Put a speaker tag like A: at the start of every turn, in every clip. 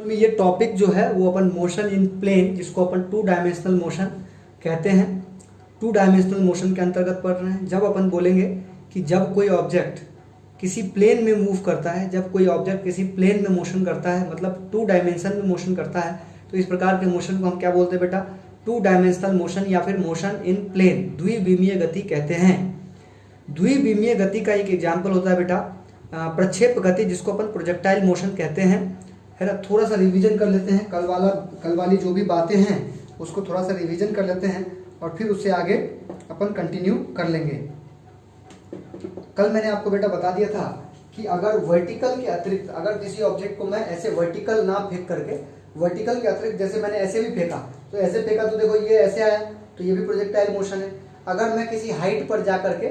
A: में ये टॉपिक जो है वो अपन मोशन इन प्लेन, जिसको अपन टू डायमेंशनल मोशन कहते हैं, टू डायमेंशनल मोशन के अंतर्गत पढ़ रहे हैं। जब अपन बोलेंगे कि जब कोई ऑब्जेक्ट किसी प्लेन में मूव करता है, जब कोई ऑब्जेक्ट किसी प्लेन में मोशन करता है, मतलब टू डायमेंशन में मोशन करता है, तो इस प्रकार के मोशन को हम क्या बोलते हैं बेटा? टू डायमेंशनल मोशन या फिर मोशन इन प्लेन, द्विविमीय गति कहते हैं। द्विविमीय गति का एक एग्जाम्पल होता है बेटा प्रक्षेप गति, जिसको अपन प्रोजेक्टाइल मोशन कहते हैं, है ना। थोड़ा सा रिवीजन कर लेते हैं, कल वाली जो भी बातें हैं उसको थोड़ा सा रिवीजन कर लेते हैं और फिर उससे आगे अपन कंटिन्यू कर लेंगे। कल मैंने आपको बेटा बता दिया था कि अगर वर्टिकल के अतिरिक्त, अगर किसी ऑब्जेक्ट को मैं ऐसे वर्टिकल ना फेंक करके, वर्टिकल के अतिरिक्त जैसे मैंने ऐसे भी फेंका, तो ऐसे फेंका तो देखो ये ऐसे आया, तो ये भी प्रोजेक्टाइल मोशन है। अगर मैं किसी हाइट पर जा करके,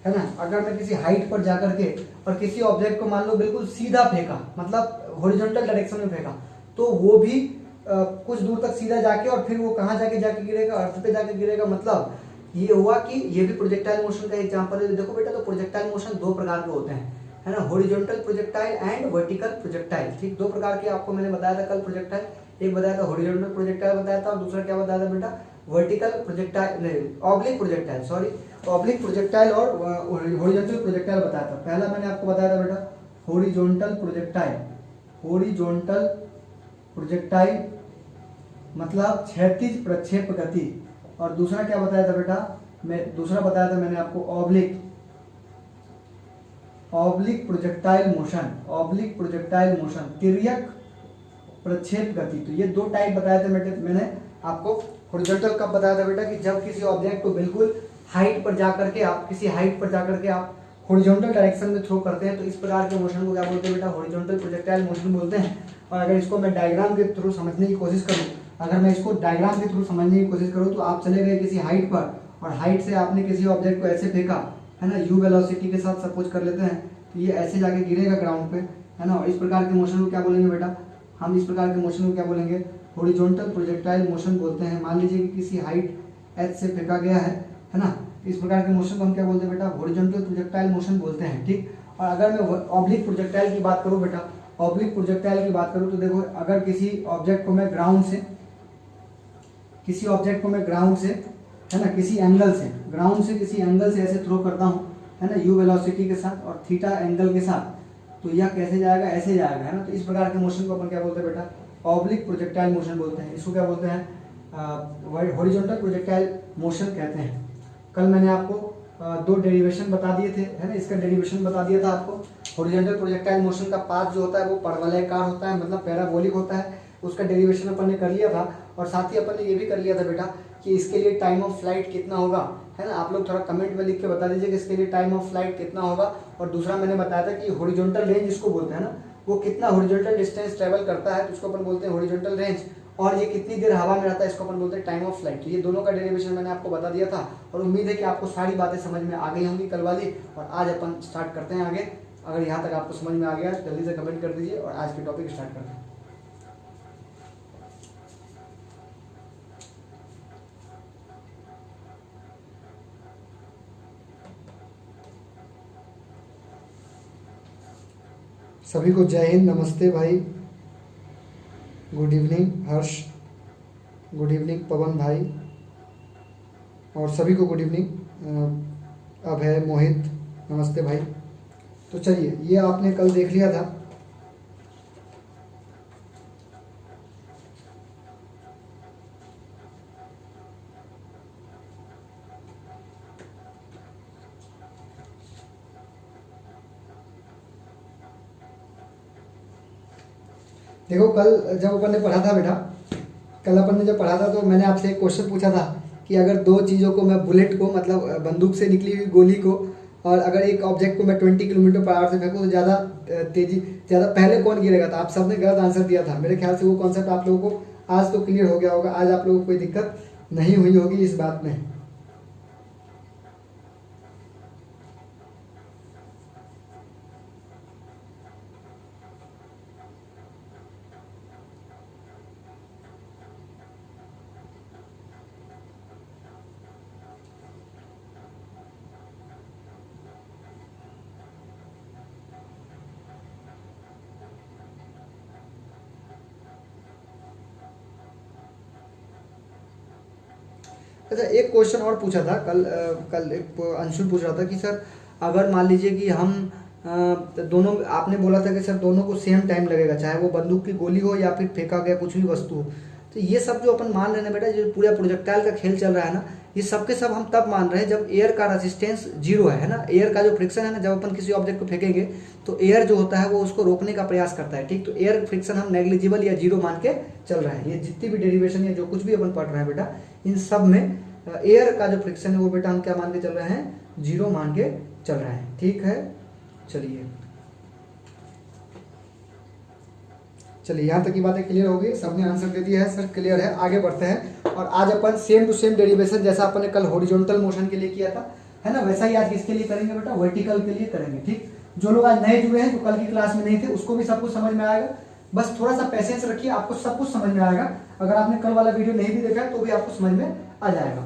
A: है ना, अगर मैं किसी हाइट पर जा करके और किसी ऑब्जेक्ट को मान लो बिल्कुल सीधा फेंका, मतलब हॉरिजॉन्टल डायरेक्शन में फेंका, तो वो भी कुछ दूर तक सीधा जाके और फिर वो कहाँ जाके गिरेगा? अर्थ पे जाके गिरेगा। मतलब ये हुआ कि ये भी प्रोजेक्टाइल मोशन का एग्जांपल है। देखो बेटा, तो प्रोजेक्टाइल मोशन दो प्रकार के होते हैं, है ना, horizontal projectile and vertical projectile. ठीक, दो प्रकार के आपको मैंने बताया था कल प्रोजेक्टाइल। एक बताया था हॉरिजॉन्टल प्रोजेक्टाइल बताया था, और दूसरा क्या बताया था बेटा? वर्टिकल प्रोजेक्टाइल, नहीं oblique projectile, sorry, oblique projectile और हॉरिजॉन्टल प्रोजेक्टाइल बताया था। पहला मैंने आपको बताया था बेटा हॉरिजॉन्टल प्रोजेक्टाइल, हॉरिजॉन्टल प्रोजेक्टाइल मतलब क्षैतिज प्रक्षेप गति, और दूसरा क्या बताया था बेटा? दूसरा बताया था मैंने आपको oblique projectile motion, oblique projectile motion, तिर्यक प्रक्षेप गति। तो ये दो टाइप बताए थे मैंने आपको। हॉरिजॉन्टल कब बताया था बेटा? कि जब किसी ऑब्जेक्ट को बिल्कुल हाइट पर जाकर के आप, किसी हाइट पर जाकर के आप हॉरिजॉन्टल डायरेक्शन में थ्रो करते हैं, तो इस प्रकार के मोशन को क्या बोलते हैं बेटा? हॉरिजॉन्टल प्रोजेक्टाइल मोशन बोलते हैं। और अगर इसको मैं डायग्राम के थ्रू समझने की कोशिश करूं, तो आप चले गए किसी हाइट पर और हाइट से आपने किसी ऑब्जेक्ट को ऐसे फेंका, है ना, यू वेलोसिटी के साथ सपोज कर लेते हैं, तो ये ऐसे जाके गिरेगा ग्राउंड पे, है ना। और इस प्रकार के मोशन को क्या बोलेंगे बेटा? हम इस प्रकार के मोशन को क्या बोलेंगे? हॉरिजॉन्टल प्रोजेक्टाइल मोशन बोलते हैं। मान लीजिए कि किसी हाइट एच से फेंका गया है ना, इस प्रकार के मोशन को हम क्या बोलते हैं बेटा? हॉरिजॉन्टल प्रोजेक्टाइल मोशन बोलते हैं। ठीक, और अगर मैं ऑब्लिक प्रोजेक्टाइल की बात करूं बेटा, ऑब्लिक प्रोजेक्टाइल की बात करूं तो देखो, अगर किसी ऑब्जेक्ट को मैं ग्राउंड से, है ना, किसी एंगल से, ग्राउंड से किसी एंगल से ऐसे थ्रो करता हूं, है ना, यू वेलोसिटी के साथ और थीटा एंगल के साथ, तो यह कैसे जाएगा? ऐसे जाएगा, है ना। तो इस प्रकार के मोशन को अपन क्या बोलते हैं बेटा? ऑब्लिक प्रोजेक्टाइल मोशन बोलते हैं। इसको क्या बोलते हैं? हॉरिजॉन्टल प्रोजेक्टाइल मोशन कहते हैं। कल मैंने आपको दो डेरिवेशन बता दिए थे, है ना, इसका डेरिवेशन बता दिया था आपको। हॉरिजॉन्टल प्रोजेक्टाइल मोशन का पाथ जो होता है वो परवलयाकार होता है, मतलब पैराबोलिक होता है, उसका डेरिवेशन अपन ने कर लिया था। और साथ ही अपन ने ये भी कर लिया था बेटा कि इसके लिए टाइम ऑफ फ्लाइट कितना होगा, है ना। आप लोग थोड़ा कमेंट में लिख के बता दीजिए कि इसके लिए टाइम ऑफ फ्लाइट कितना होगा। और दूसरा मैंने बताया था कि हॉरिजॉन्टल रेंज इसको बोलते हैं ना, वो कितना हॉरिजॉन्टल डिस्टेंस ट्रेवल करता है, तो उसको अपन बोलते हैं हॉरिजॉन्टल रेंज। और ये कितनी देर हवा में रहता है, इसको अपन बोलते हैं टाइम ऑफ फ्लाइट। तो ये दोनों का डेरिवेशन मैंने आपको बता दिया था, और उम्मीद है कि आपको सारी बातें समझ में आ गई होंगी कल वाली। और आज अपन स्टार्ट करते हैं आगे। अगर यहाँ तक आपको समझ में आ गया जल्दी से कमेंट कर दीजिए और आज के टॉपिक स्टार्ट करते हैं। सभी को जय हिंद, नमस्ते भाई, गुड इवनिंग हर्ष, गुड इवनिंग पवन भाई, और सभी को गुड इवनिंग अभय, मोहित, नमस्ते भाई। तो चलिए, ये आपने कल देख लिया था। देखो, कल जब अपन ने पढ़ा था बेटा, कल अपन ने जब पढ़ा था तो मैंने आपसे एक क्वेश्चन पूछा था कि अगर दो चीज़ों को मैं, बुलेट को, मतलब बंदूक से निकली हुई गोली को, और अगर एक ऑब्जेक्ट को मैं 20 किलोमीटर पर आवर से फेंकूँ तो ज़्यादा पहले कौन गिरेगा? तो आप सबने गलत आंसर दिया था। मेरे ख्याल से वो कॉन्सेप्ट आप लोगों को आज तो क्लियर हो गया होगा, आज आप लोगों को कोई दिक्कत नहीं हुई होगी इस बात में। अच्छा, एक क्वेश्चन और पूछा था कल एक अंशुल पूछ रहा था कि सर अगर मान लीजिए कि हम दोनों, आपने बोला था कि सर दोनों को सेम टाइम लगेगा, चाहे वो बंदूक की गोली हो या फिर फेंका गया कुछ भी वस्तु हो, तो ये सब जो अपन मान रहे हैं बेटा, जो पूरा प्रोजेक्टाइल का खेल चल रहा है ना, ये सब के सब हम तब मान रहे हैं जब एयर का रेजिस्टेंस जीरो है ना। एयर का जो फ्रिक्शन है ना, जब अपन किसी ऑब्जेक्ट को फेंकेंगे तो एयर जो होता है वो उसको रोकने का प्रयास करता है, ठीक। तो एयर फ्रिक्शन हम नेग्लिजिबल या जीरो मान के चल रहे हैं। ये जितनी भी डेरिवेशन या जो कुछ भी अपन पढ़ रहे हैं बेटा, इन सब में एयर का जो फ्रिक्शन है वो बेटा हम क्या मान के चल रहे हैं, जीरो मान के चल रहे हैं, ठीक है। चलिए यहाँ तक की बातें क्लियर हो गई, सबने आंसर दे दिया है सर, क्लियर है। आगे बढ़ते हैं और आज अपन सेम टू सेम डेरिवेशन जैसा अपन ने कल हॉरिजॉन्टल मोशन के लिए किया था, है ना, वैसा ही आज किसके लिए करेंगे बेटा, वर्टिकल के लिए करेंगे, ठीक। जो लोग आज नए जुड़े हैं, जो कल की क्लास में नहीं थे, उसको भी सब कुछ समझ में आएगा। बस थोड़ा सा पैसेंस रखिए, आपको सब कुछ समझ में आएगा। अगर आपने कल वाला वीडियो नहीं भी देखा है तो भी आपको समझ में आ जाएगा।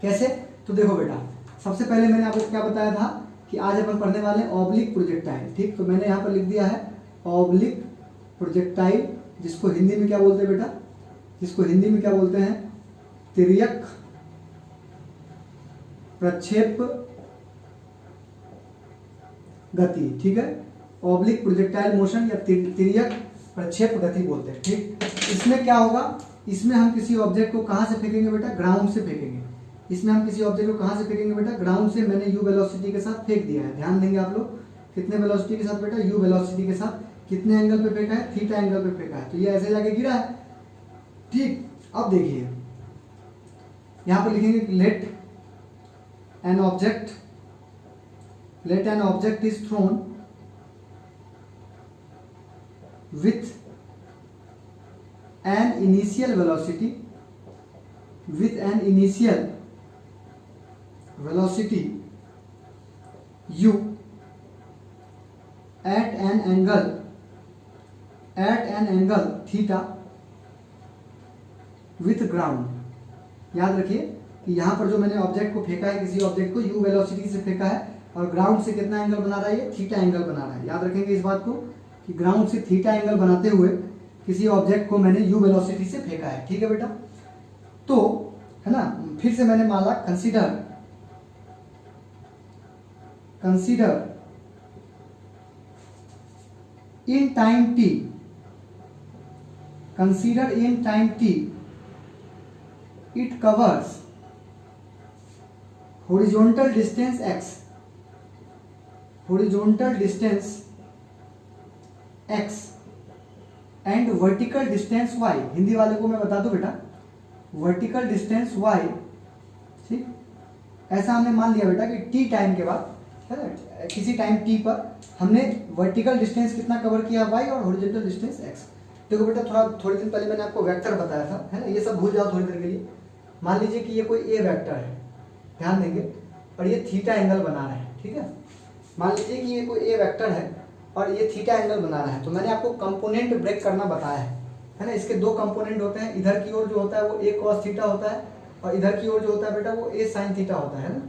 A: कैसे, तो देखो बेटा, सबसे पहले मैंने आपको क्या बताया था कि आज अपन पढ़ने वाले हैं ऑब्लिक प्रोजेक्टाइल, ठीक। तो मैंने यहाँ पर लिख दिया है ऑब्लिक प्रोजेक्टाइल, जिसको हिंदी में क्या बोलते हैं बेटा, जिसको हिंदी में क्या बोलते हैं, तिर्यक प्रक्षेप गति, ठीक है। ऑब्लिक प्रोजेक्टाइल मोशन या तिर्यक प्रक्षेप गति बोलते हैं, ठीक। इसमें क्या होगा, इसमें हम किसी ऑब्जेक्ट को कहां से फेंकेंगे बेटा, ग्राउंड से फेंकेंगे। इसमें हम किसी ऑब्जेक्ट को कहां से फेंकेंगे बेटा, ग्राउंड से। मैंने यू वेलोसिटी के साथ फेंक दिया है, ध्यान देंगे आप लोग, कितने वेलोसिटी के साथ बेटा, यू वेलोसिटी के साथ। कितने एंगल पे फेंका है, थीटा एंगल पे फेंका है, तो ये ऐसे जाके गिरा है, ठीक। अब देखिए यहां पर लिखेंगे let an object is thrown with an initial velocity u at an angle theta with ground। याद रखिए कि यहां पर जो मैंने ऑब्जेक्ट को फेंका है, किसी ऑब्जेक्ट को u वेलोसिटी से फेंका है और ग्राउंड से कितना एंगल बना रहा है, ये थीटा एंगल बना रहा है। याद रखेंगे इस बात को कि ग्राउंड से थीटा एंगल बनाते हुए किसी ऑब्जेक्ट को मैंने u वेलोसिटी से फेंका है, ठीक है बेटा। तो है ना, फिर से मैंने माना consider in time t, it covers horizontal distance x and vertical distance y। Hindi वाले को मैं बता दूं बेटा, वर्टिकल डिस्टेंस y, ठीक। ऐसा हमने मान लिया बेटा कि t टाइम के बाद, है ना, किसी टाइम t पर हमने वर्टिकल डिस्टेंस कितना कवर किया y और हॉरिजॉन्टल डिस्टेंस x। देखो बेटा, थोड़े दिन पहले मैंने आपको वेक्टर बताया था, है ना, ये सब भूल जाओ थोड़ी देर के लिए। मान लीजिए कि ये कोई a वेक्टर है, ध्यान देंगे, और ये थीटा एंगल बना रहा है, ठीक है। मान लीजिए कि ये कोई a वेक्टर है और ये थीटा एंगल बना रहा है, तो मैंने आपको कंपोनेंट ब्रेक करना बताया है ना। इसके दो कंपोनेंट होते हैं, इधर की ओर जो होता है वो a cos थीटा होता है और इधर की ओर जो होता है बेटा वो a sin थीटा होता है ना।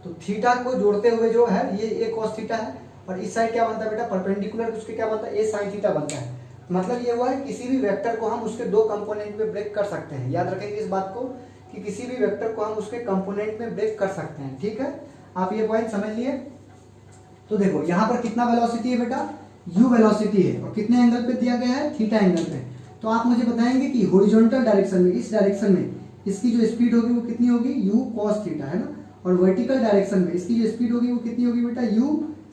A: तो थीटा को जोड़ते हुए जो है ये a cos थीटा है और इस साइड क्या बनता है बेटा, परपेंडिकुलर उसके क्या बनता है, a sin थीटा बनता है। मतलब ये हुआ है किसी भी वेक्टर को हम उसके दो कंपोनेंट में ब्रेक कर सकते हैं। याद रखेंगे इस बात को कि किसी भी वेक्टर को हम उसके कंपोनेंट में ब्रेक कर सकते हैं, ठीक है। आप ये पॉइंट समझ लिए। तो देखो यहाँ पर कितना वेलोसिटी है बेटा, u वेलोसिटी है और कितने एंगल पे दिया गया है, थीटा एंगल पे। तो आप मुझे बताएंगे कि हॉरिजॉन्टल डायरेक्शन में, इस डायरेक्शन में इसकी जो स्पीड होगी वो कितनी होगी, u cos थीटा, है ना। और वर्टिकल डायरेक्शन में इसकी जो स्पीड होगी वो कितनी होगी बेटा, u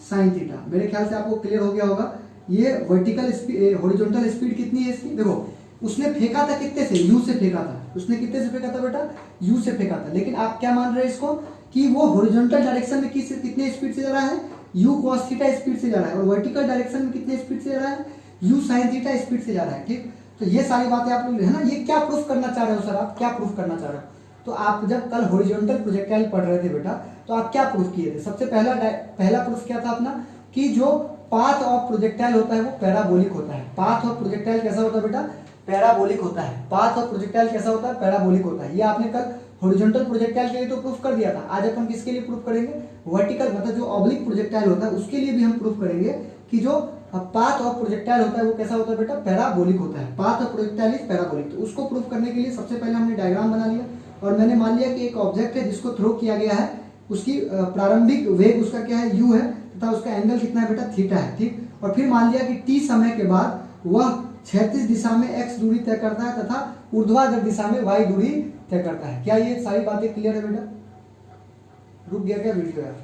A: sin थीटा। मेरे ख्याल से आपको क्लियर हो गया होगा। ये वर्टिकल स्पीड, हॉरिजॉन्टल स्पीड कितनी है इसकी, देखो उसने फेंका था कितने से, u से फेंका था। उसने कितने से फेंका था बेटा, u से फेंका था। लेकिन आप क्या मान रहे हैं इसको कि वो हॉरिजॉन्टल डायरेक्शन में कितने स्पीड से जा रहा है, u cos थीटा स्पीड से जा रहा है, और वर्टिकल डायरेक्शन में कितने स्पीड से जा रहा है, u sin थीटा स्पीड से जा रहा है, ठीक। तो ये सारी बातें आप लोग, है ना, ये क्या प्रूफ करना चाह रहे हो सर, आप क्या प्रूफ करना चाह रहे हो। तो आप जब कल हॉरिजॉन्टल प्रोजेक्टाइल पढ़ रहे थे बेटा, तो आप क्या प्रूफ किए थे। सबसे पहला प्रूफ क्या था अपना, कि जो पाथ ऑफ प्रोजेक्टाइल होता है वो पैराबोलिक होता है। पाथ ऑफ प्रोजेक्टाइल कैसा होता है बेटा, पैराबोलिक होता है। पाथ ऑफ प्रोजेक्टाइल कैसा होता है, पैराबोलिक होता है। ये आपने कल हॉरिजॉन्टल प्रोजेक्टाइल के लिए तो प्रूफ कर दिया था। आज अपन किसके लिए प्रूफ करेंगे, वर्टिकल, मतलब जो ऑब्लिक प्रोजेक्टाइल होता है उसके लिए भी हम प्रूफ करेंगे कि जो पाथ ऑफ प्रोजेक्टाइल होता है वो कैसा होता है बेटा, पैराबोलिक होता है। Path of projectile is parabolic. तो उसको प्रूफ करने के लिए सबसे पहले हमने डायग्राम बना लिया। और मैंने मान लिया कि एक ऑब्जेक्ट है जिसको थ्रो किया गया है, उसकी प्रारंभिक वेग उसका क्या है, u है, तथा उसका एंगल कितना है बेटा, थीटा है, ठीक। और फिर मान लिया कि t समय के बाद वह क्षैतिज दिशा में x दूरी तय करता है तथा ऊर्ध्वाधर दिशा में y दूरी तय करता है। क्या ये सारी बातें क्लियर है बेटा? रुक गया क्या वीडियो यार?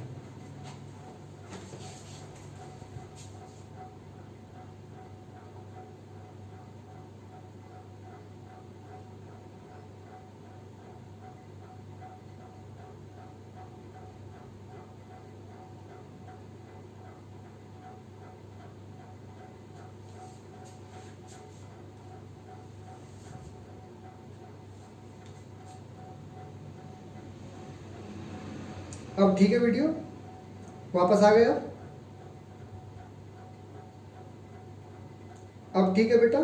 A: अब ठीक है वीडियो, वापस आ गया? अब ठीक है बेटा?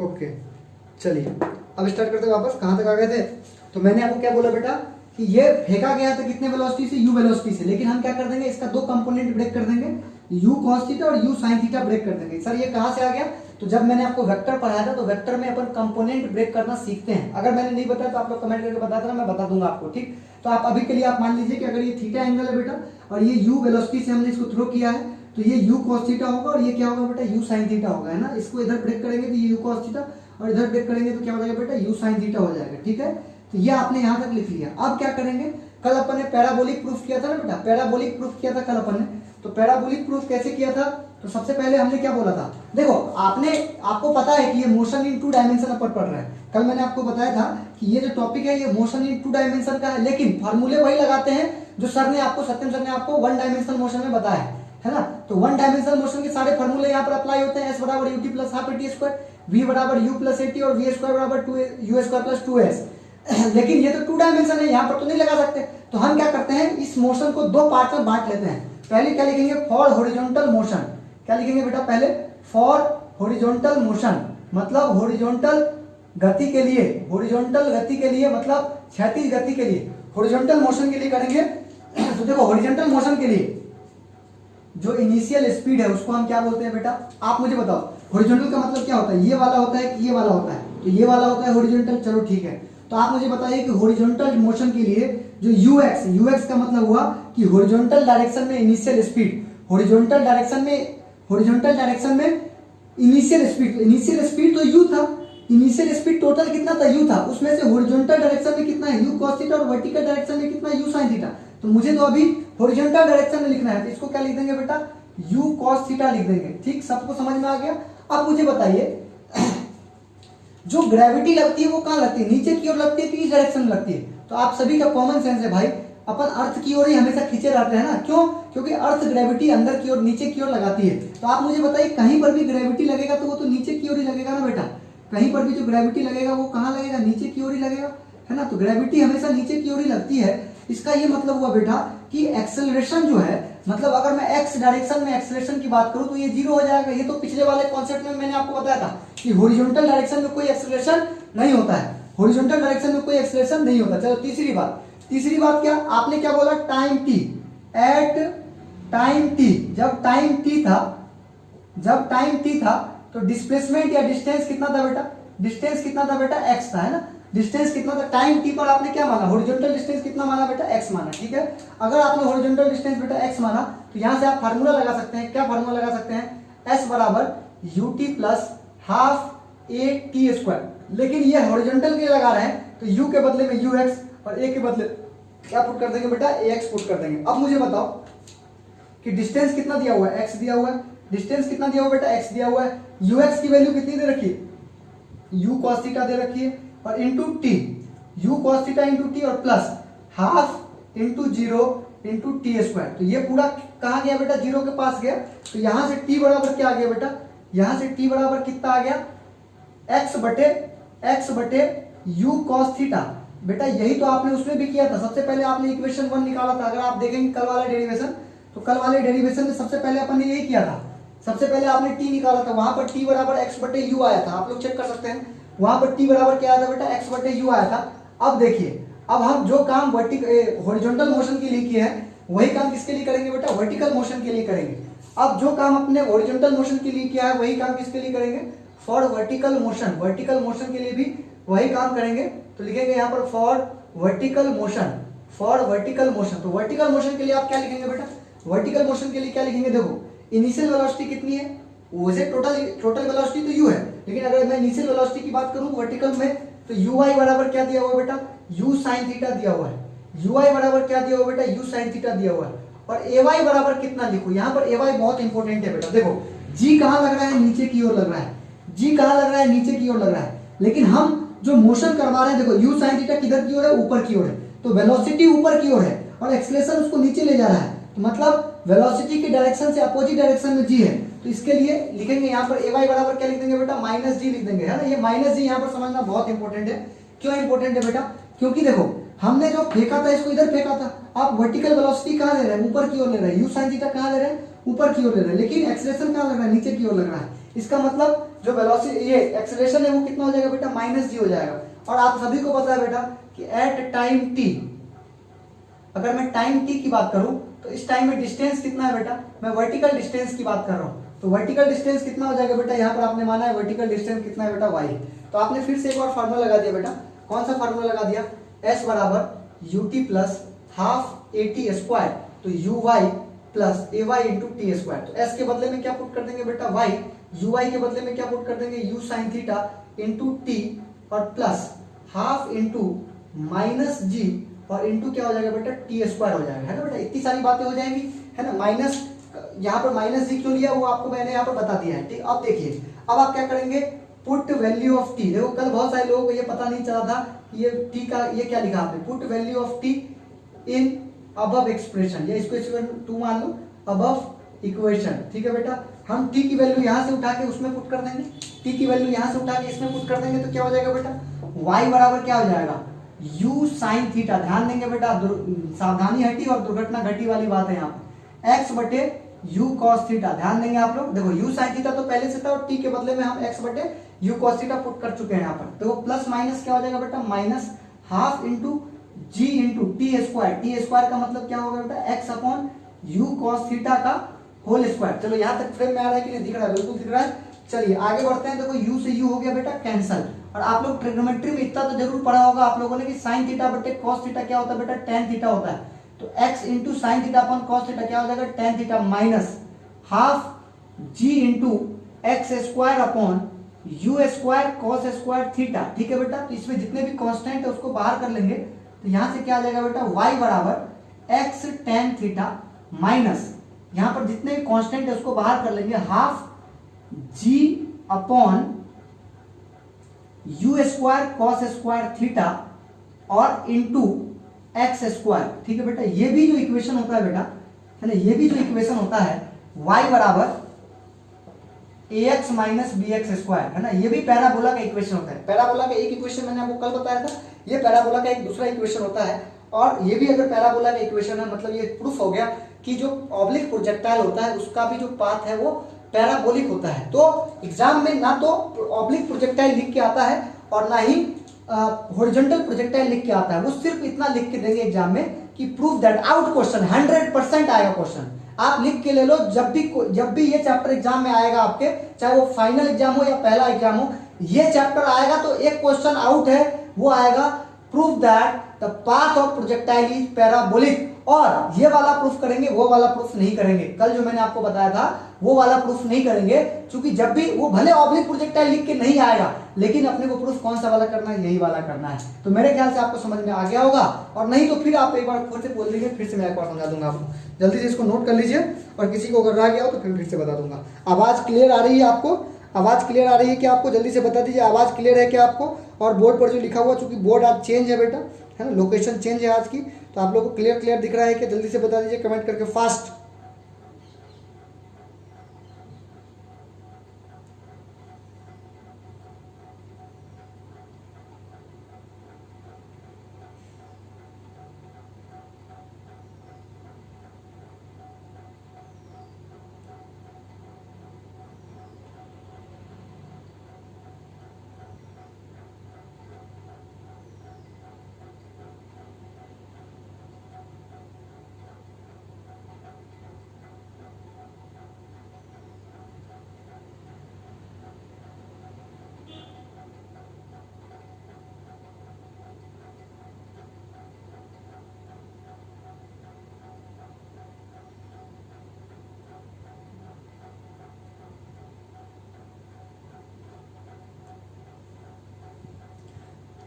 A: ओके चलिए अब स्टार्ट करते हैं वापस। कहां तक आ गए थे? तो मैंने आपको क्या बोला बेटा कि ये फेंका गया था कितने वेलोसिटी से, u वेलोसिटी से, लेकिन हम क्या कर देंगे, इसका दो कंपोनेंट ब्रेक कर देंगे, u cos थीटा और u sin थीटा ब्रेक कर देंगे। सर ये कहां से आ गया? तो जब मैंने आपको वेक्टर पढ़ाया था तो वेक्टर में अपन कंपोनेंट ब्रेक करना सीखते हैं। अगर मैंने नहीं बताया तो आप लोग कमेंट करके बता देना, मैं बता दूंगा आपको, ठीक। तो आप अभी के लिए आप मान लीजिए कि अगर ये थीटा एंगल है बेटा और ये u वेलोसिटी से हमने इसको थ्रो किया है तो ये u cos थीटा होगा और ये क्या होगा बेटा, u sin थीटा होगा, है ना। इसको इधर ब्रेक करेंगे तो ये u cos थीटा और इधर ब्रेक करेंगे तो क्या हो जाएगा बेटा, u sin थीटा हो जाएगा, ठीक है। तो ये आपने यहां तक लिख लिया। अब क्या करेंगे, कल अपन ने पैराबोलिक प्रूफ किया था ना बेटा, पैराबोलिक प्रूफ किया था कल अपन ने। तो पैराबोलिक प्रूफ कैसे किया था? तो सबसे पहले हमने क्या बोला था, देखो आपको पता है कि ये मोशन इन टू डायमेंशन अपन पढ़ रहे हैं। कल मैंने आपको बताया था कि ये जो टॉपिक है ये मोशन इन टू डायमेंशन का है, लेकिन फॉर्मूले वही लगाते हैं जो सत्यम सर ने आपको वन डायमेंशनल मोशन में बताया है ना। तो वन डायमेंशनल मोशन के सारे फॉर्मूले यहाँ पर अप्लाई होते हैं। s बराबर ut plus half eighty square, v बराबर u प्लस एटी और v स्क्वायर बराबर u स्क्वायर प्लस 2s। लेकिन ये तो टू डायमेंशन है, यहाँ पर तो नहीं लगा सकते। तो हम क्या करते हैं, इस मोशन को दो पार्ट में बांट लेते हैं। पहले क्या लिखेंगे, फॉर हॉरिजॉन्टल मोशन। क्या लिखेंगे बेटा पहले, फॉर हॉरिजॉन्टल मोशन, मतलब हॉरिजॉन्टल गति के लिए, हॉरिजॉन्टल गति के लिए मतलब क्षैतिज गति के लिए, हॉरिजॉन्टल मोशन के लिए करेंगे। तो देखो हॉरिजॉन्टल मोशन के लिए जो इनिशियल स्पीड है उसको हम क्या बोलते हैं बेटा, आप मुझे बताओ। हॉरिजॉन्टल का मतलब क्या होता है, ये वाला होता है कि ये वाला होता है? तो ये वाला होता है हॉरिजॉन्टल, चलो ठीक है। तो आप मुझे बताइए कि हॉरिजॉन्टल मोशन के लिए जो ux का मतलब हुआ कि हॉरिजॉन्टल डायरेक्शन में इनिशियल स्पीड, हॉरिजॉन्टल डायरेक्शन में इनिशियल स्पीड तो u था, इनिशियल स्पीड टोटल कितना था, u था, उसमें से हॉरिजॉन्टल डायरेक्शन में कितना है, u cos थीटा और वर्टिकल डायरेक्शन में कितना है, u sin थीटा। तो मुझे तो अभी हॉरिजॉन्टल डायरेक्शन में लिखना है, तो इसको क्या लिख देंगे बेटा, u cos थीटा लिख देंगे, ठीक। सबको समझ में आ गया? अब मुझे बताइए जो ग्रेविटी लगती है वो कहाँ लगती है, नीचे की ओर लगती है कि इस डायरेक्शन में लगती है? तो आप सभी का कॉमन सेंस है भाई, अपन अर्थ की ओर ही हमेशा खींचे रहते हैं ना, क्यों? क्योंकि अर्थ ग्रेविटी अंदर की ओर, नीचे की ओर लगाती है। तो आप मुझे बताइए कहीं पर भी ग्रेविटी लगेगा तो वो तो नीचे की ओर ही लगेगा ना बेटा। कहीं पर भी जो ग्रेविटी लगेगा वो कहाँ लगेगा, नीचे की ओर ही लगेगा, है ना। तो ग्रेविटी हमेशा नीचे की ओर ही लगती है। इसका ये मतलब हुआ बेटा कि एक्सेलरेशन जो है, मतलब अगर मैं एक्स डायरेक्शन में एक्सेलरेशन की बात करूं तो ये जीरो हो जाएगा। ये तो पिछले वाले कॉन्सेप्ट में मैंने आपको बताया था कि हॉरिजॉन्टल डायरेक्शन में कोई एक्सेलरेशन नहीं होता है, हॉरिजॉन्टल डायरेक्शन में कोई एक्सेलरेशन नहीं होता। चलो तीसरी बात क्या आपने क्या बोला, time t, at time t, जब टाइम टी था तो डिस्प्लेसमेंट या डिस्टेंस कितना था बेटा, डिस्टेंस कितना था बेटा, एक्स था, है ना। डिस्टेंस कितना था टाइम टी पर, आपने क्या माना, हॉरिजॉन्टल डिस्टेंस कितना माना बेटा, एक्स माना, ठीक है। अगर आपने हॉरिजॉन्टल डिस्टेंस बेटा एक्स माना तो यहां से आप फार्मूला लगा सकते हैं। क्या फार्मूला लगा सकते हैं, एस बराबर UT plus half A T square. लेकिन ये हॉरिजॉन्टल के लिए लगा रहे हैं तो यू के बदले में यू एक्स और ए के बदले क्या पुट कर देंगे बेटा, ए एक्स पुट कर देंगे। अब मुझे बताओ कि डिस्टेंस कितना दिया हुआ है, एक्स दिया हुआ है, डिस्टेंस कितना दिया हुआ बेटा, एक्स दिया हुआ है। यू एक्स की वैल्यू कितनी दे रखी है, यू कॉस थीटा दे रखी है, और into t, u cos theta into t और plus half into zero into t square. तो ये पूरा कहाँ गया बेटा, जीरो के पास गया। तो यहां से टी बराबर क्या आ गया बेटा, यहां से टी बराबर कितना आ गया, एक्स बटे यू कॉस थीटा। बेटा यही तो आपने उसमें भी किया था, सबसे पहले आपने इक्वेशन 1 निकाला था। अगर आप देखेंगे कल वाला डेरिवेशन, तो कल वाले डेरिवेशन में सबसे पहले अपन ने यही किया था। सबसे पहले आपने टी निकाला था, वहां पर टी बराबर एक्स बटे यू आया था, आप लोग चेक कर सकते हैं। वहां पर टी बराबर क्या आया था बेटा, एक्स बटे यू आया था। अब देखिए, अब हम जो काम हॉरिजॉन्टल मोशन के लिए किए हैं वही काम किसके लिए करेंगे बेटा, वर्टिकल मोशन के लिए करेंगे। अब जो काम अपने हॉरिजॉन्टल मोशन के लिए किया है वही काम किसके लिए करेंगे, for vertical motion, vertical motion के लिए भी वही काम करेंगे। तो लिखेंगे यहाँ पर for vertical motion, for vertical motion. तो वर्टिकल मोशन के लिए आप क्या लिखेंगे बेटा, वर्टिकल मोशन के लिए क्या लिखेंगे, देखो इनिशियल वेलोसिटी कितनी है, वैसे टोटल वेलोसिटी तो u है, लेकिन अगर मैं इनिशियल वेलोसिटी की बात करूं वर्टिकल में तो ui बराबर क्या दिया हुआ है बेटा, u sin थीटा दिया हुआ है, ui बराबर क्या दिया हुआ है बेटा, u sin थीटा दिया हुआ है। और ay बराबर कितना लिखो, यहाँ पर ay बहुत इंपॉर्टेंट है बेटा। देखो g कहाँ लग रहा है, नीचे की ओर लग रहा है, g कहाँ लग रहा है, नीचे की ओर लग रहा है, लेकिन हम जो मोशन करवा रहे हैं देखो u sin थीटा किधर की ओर है, ऊपर की ओर है, तो वेलोसिटी ऊपर की ओर है और एक्सेलरेशन उसको नीचे ले जा रहा है, तो मतलब वेलोसिटी की डायरेक्शन से अपोजिट डायरेक्शन में g है। तो इसके लिए लिखेंगे यहाँ पर ay बराबर क्या लिख देंगे बेटा, माइनस जी लिख देंगे, है ना। ये माइनस जी यहाँ पर समझना बहुत इंपॉर्टेंट है। क्यों इंपॉर्टेंट है बेटा, क्योंकि देखो हमने जो फेंका था इसको इधर फेंका था, आप वर्टिकल वेलोसिटी कहाँ ले रहे हैं, ऊपर की ओर ले रहे हैं, u sin थीटा कहाँ ले रहे हैं, ऊपर की ओर ले रहे हैं, लेकिन एक्सेलरेशन कहाँ लग रहा है, नीचे की ओर लग रहा है। इसका मतलब जो वेलोसिटी ये एक्सेलरेशन है वो कितना हो जाएगा बेटा, माइनस जी हो जाएगा। और आप सभी को पता है बेटा कि एट टाइम t, अगर मैं टाइम t की बात करूं तो इस टाइम में डिस्टेंस कितना है बेटा, मैं वर्टिकल डिस्टेंस की बात कर रहा हूं, तो वर्टिकल डिस्टेंस कितना हो जाएगा बेटा, यहाँ पर आपने माना है वर्टिकल डिस्टेंस कितना है बेटा, y। तो आपने फिर से एक बार फार्मूला लगा दिया बेटा, कौन सा फार्मूला लगा दिया, s बराबर ut plus half at square, तो uy plus ay into t square. तो s के बदले में क्या पुट कर देंगे बेटा y, uy के बदले में क्या पुट कर देंगे u sin theta into t और प्लस हाफ इंटू माइनस जी और इंटू क्या हो जाएगा बेटा, टी स्क्वायर हो जाएगा, है ना बेटा। इतनी सारी बातें हो जाएंगी, है ना। माइनस यहाँ पर माइनस जी क्यों लिया वो आपको मैंने यहाँ पर बता दिया है, ठीक। अब देखिए अब आप क्या करेंगे, पुट वैल्यू ऑफ टी। देखो कल बहुत सारे लोगों को ये पता नहीं चला था कि ये टी का ये क्या लिखा आपने, put value of T in above expression, या इसको इक्वेशन 2 मान लो, अबव इक्वेशन, ठीक है बेटा। हम टी की वैल्यू यहाँ से उठा के उसमें पुट कर देंगे, टी की वैल्यू यहाँ से उठा के इसमें पुट कर देंगे, तो क्या हो जाएगा बेटा, y बराबर क्या हो जाएगा, u sin थीटा। ध्यान देंगे बेटा, सावधानी हटी और दुर्घटना घटी वाली बात है यहाँ पर, x बटे u cos थीटा। ध्यान देंगे आप लोग, देखो u sin थीटा तो पहले से था और t के बदले में हम x बटे u cos थीटा पुट कर चुके हैं यहाँ पर। तो प्लस माइनस क्या हो जाएगा बेटा, minus half into g into t square, T square का मतलब क्या होगा बेटा, x upon u cos theta का होल स्क्वायर। चलो यहाँ तक फ्रेम में आ रहा है कि नहीं, दिख रहा है, बिल्कुल दिख रहा है। चलिए आगे बढ़ते हैं। देखो u से u हो गया बेटा कैंसल, और आप लोग ट्रिग्नोमेट्री में इतना तो जरूर पढ़ा होगा आप लोगों ने कि साइन थीटा बटे कॉस थीटा क्या होता है बेटा, टेन थीटा होता है। तो x into sine theta upon cos theta क्या हो जाएगा, ten theta minus half g into x square upon u square cos square theta, ठीक है बेटा। तो इसमें जितने भी कांस्टेंट है उसको बाहर कर लेंगे, तो यहां से क्या आ जाएगा बेटा, y बराबर एक्स टेन थीटा माइनस यहां पर जितने भी कांस्टेंट है उसको बाहर कर लेंगे, half g upon u square cos square theta और इंटू एक्स स्क्वायर, ठीक है बेटा। ये भी जो इक्वेशन होता है बेटा, है ना, ये भी जो इक्वेशन होता है y बराबर ax minus b x square, है ना, ये भी पैराबोला का इक्वेशन होता है। पैराबोला का एक इक्वेशन मैंने आपको कल बताया था, ये पैराबोला का एक दूसरा इक्वेशन होता है। और ये भी अगर पैराबोला का इक्वेशन है, मतलब ये प्रूफ हो गया कि जो ऑब्लिक प्रोजेक्टाइल होता है उसका भी जो पाथ है वो पैराबोलिक होता है। तो एग्जाम में ना तो ऑब्लिक प्रोजेक्टाइल लिख के आता है और ना ही हॉरिजॉन्टल प्रोजेक्टाइल लिख के आता है, वो सिर्फ इतना लिख के देंगे एग्जाम में कि प्रूफ दैट आउट क्वेश्चन 100% आएगा क्वेश्चन। आप लिख के ले लो, जब भी ये चैप्टर एग्जाम में आएगा आपके, चाहे वो फाइनल एग्जाम हो या पहला एग्जाम हो, ये चैप्टर आएगा तो एक क्वेश्चन आउट है, वो आएगा proof that the path of projectile is parabolic. और ये वाला प्रूफ करेंगे, वो वाला प्रूफ नहीं करेंगे। कल जो मैंने आपको बताया था वो वाला प्रूफ नहीं करेंगे, क्योंकि जब भी वो भले ऑब्लिक प्रोजेक्टाइल लिख के नहीं आएगा, लेकिन अपने को प्रूफ कौन सा वाला करना है, यही वाला करना है। तो मेरे ख्याल से आपको समझ में आ गया होगा, और नहीं तो फिर आप एक बार फिर से बोल दीजिए, फिर से मैं एक बार समझा दूंगा आपको। जल्दी से इसको नोट कर लीजिए, और किसी को अगर रह गया हो तो फिर से बता दूंगा। आवाज क्लियर आ रही है आपको, आवाज क्लियर आ रही है कि आपको, जल्दी से बता दीजिए आवाज क्लियर है क्या आपको। और बोर्ड पर जो लिखा हुआ, चूंकि बोर्ड आज चेंज है बेटा, है ना, लोकेशन चेंज है आज की, तो आप लोग को क्लियर दिख रहा है कि, जल्दी से बता दीजिए कमेंट करके फास्ट।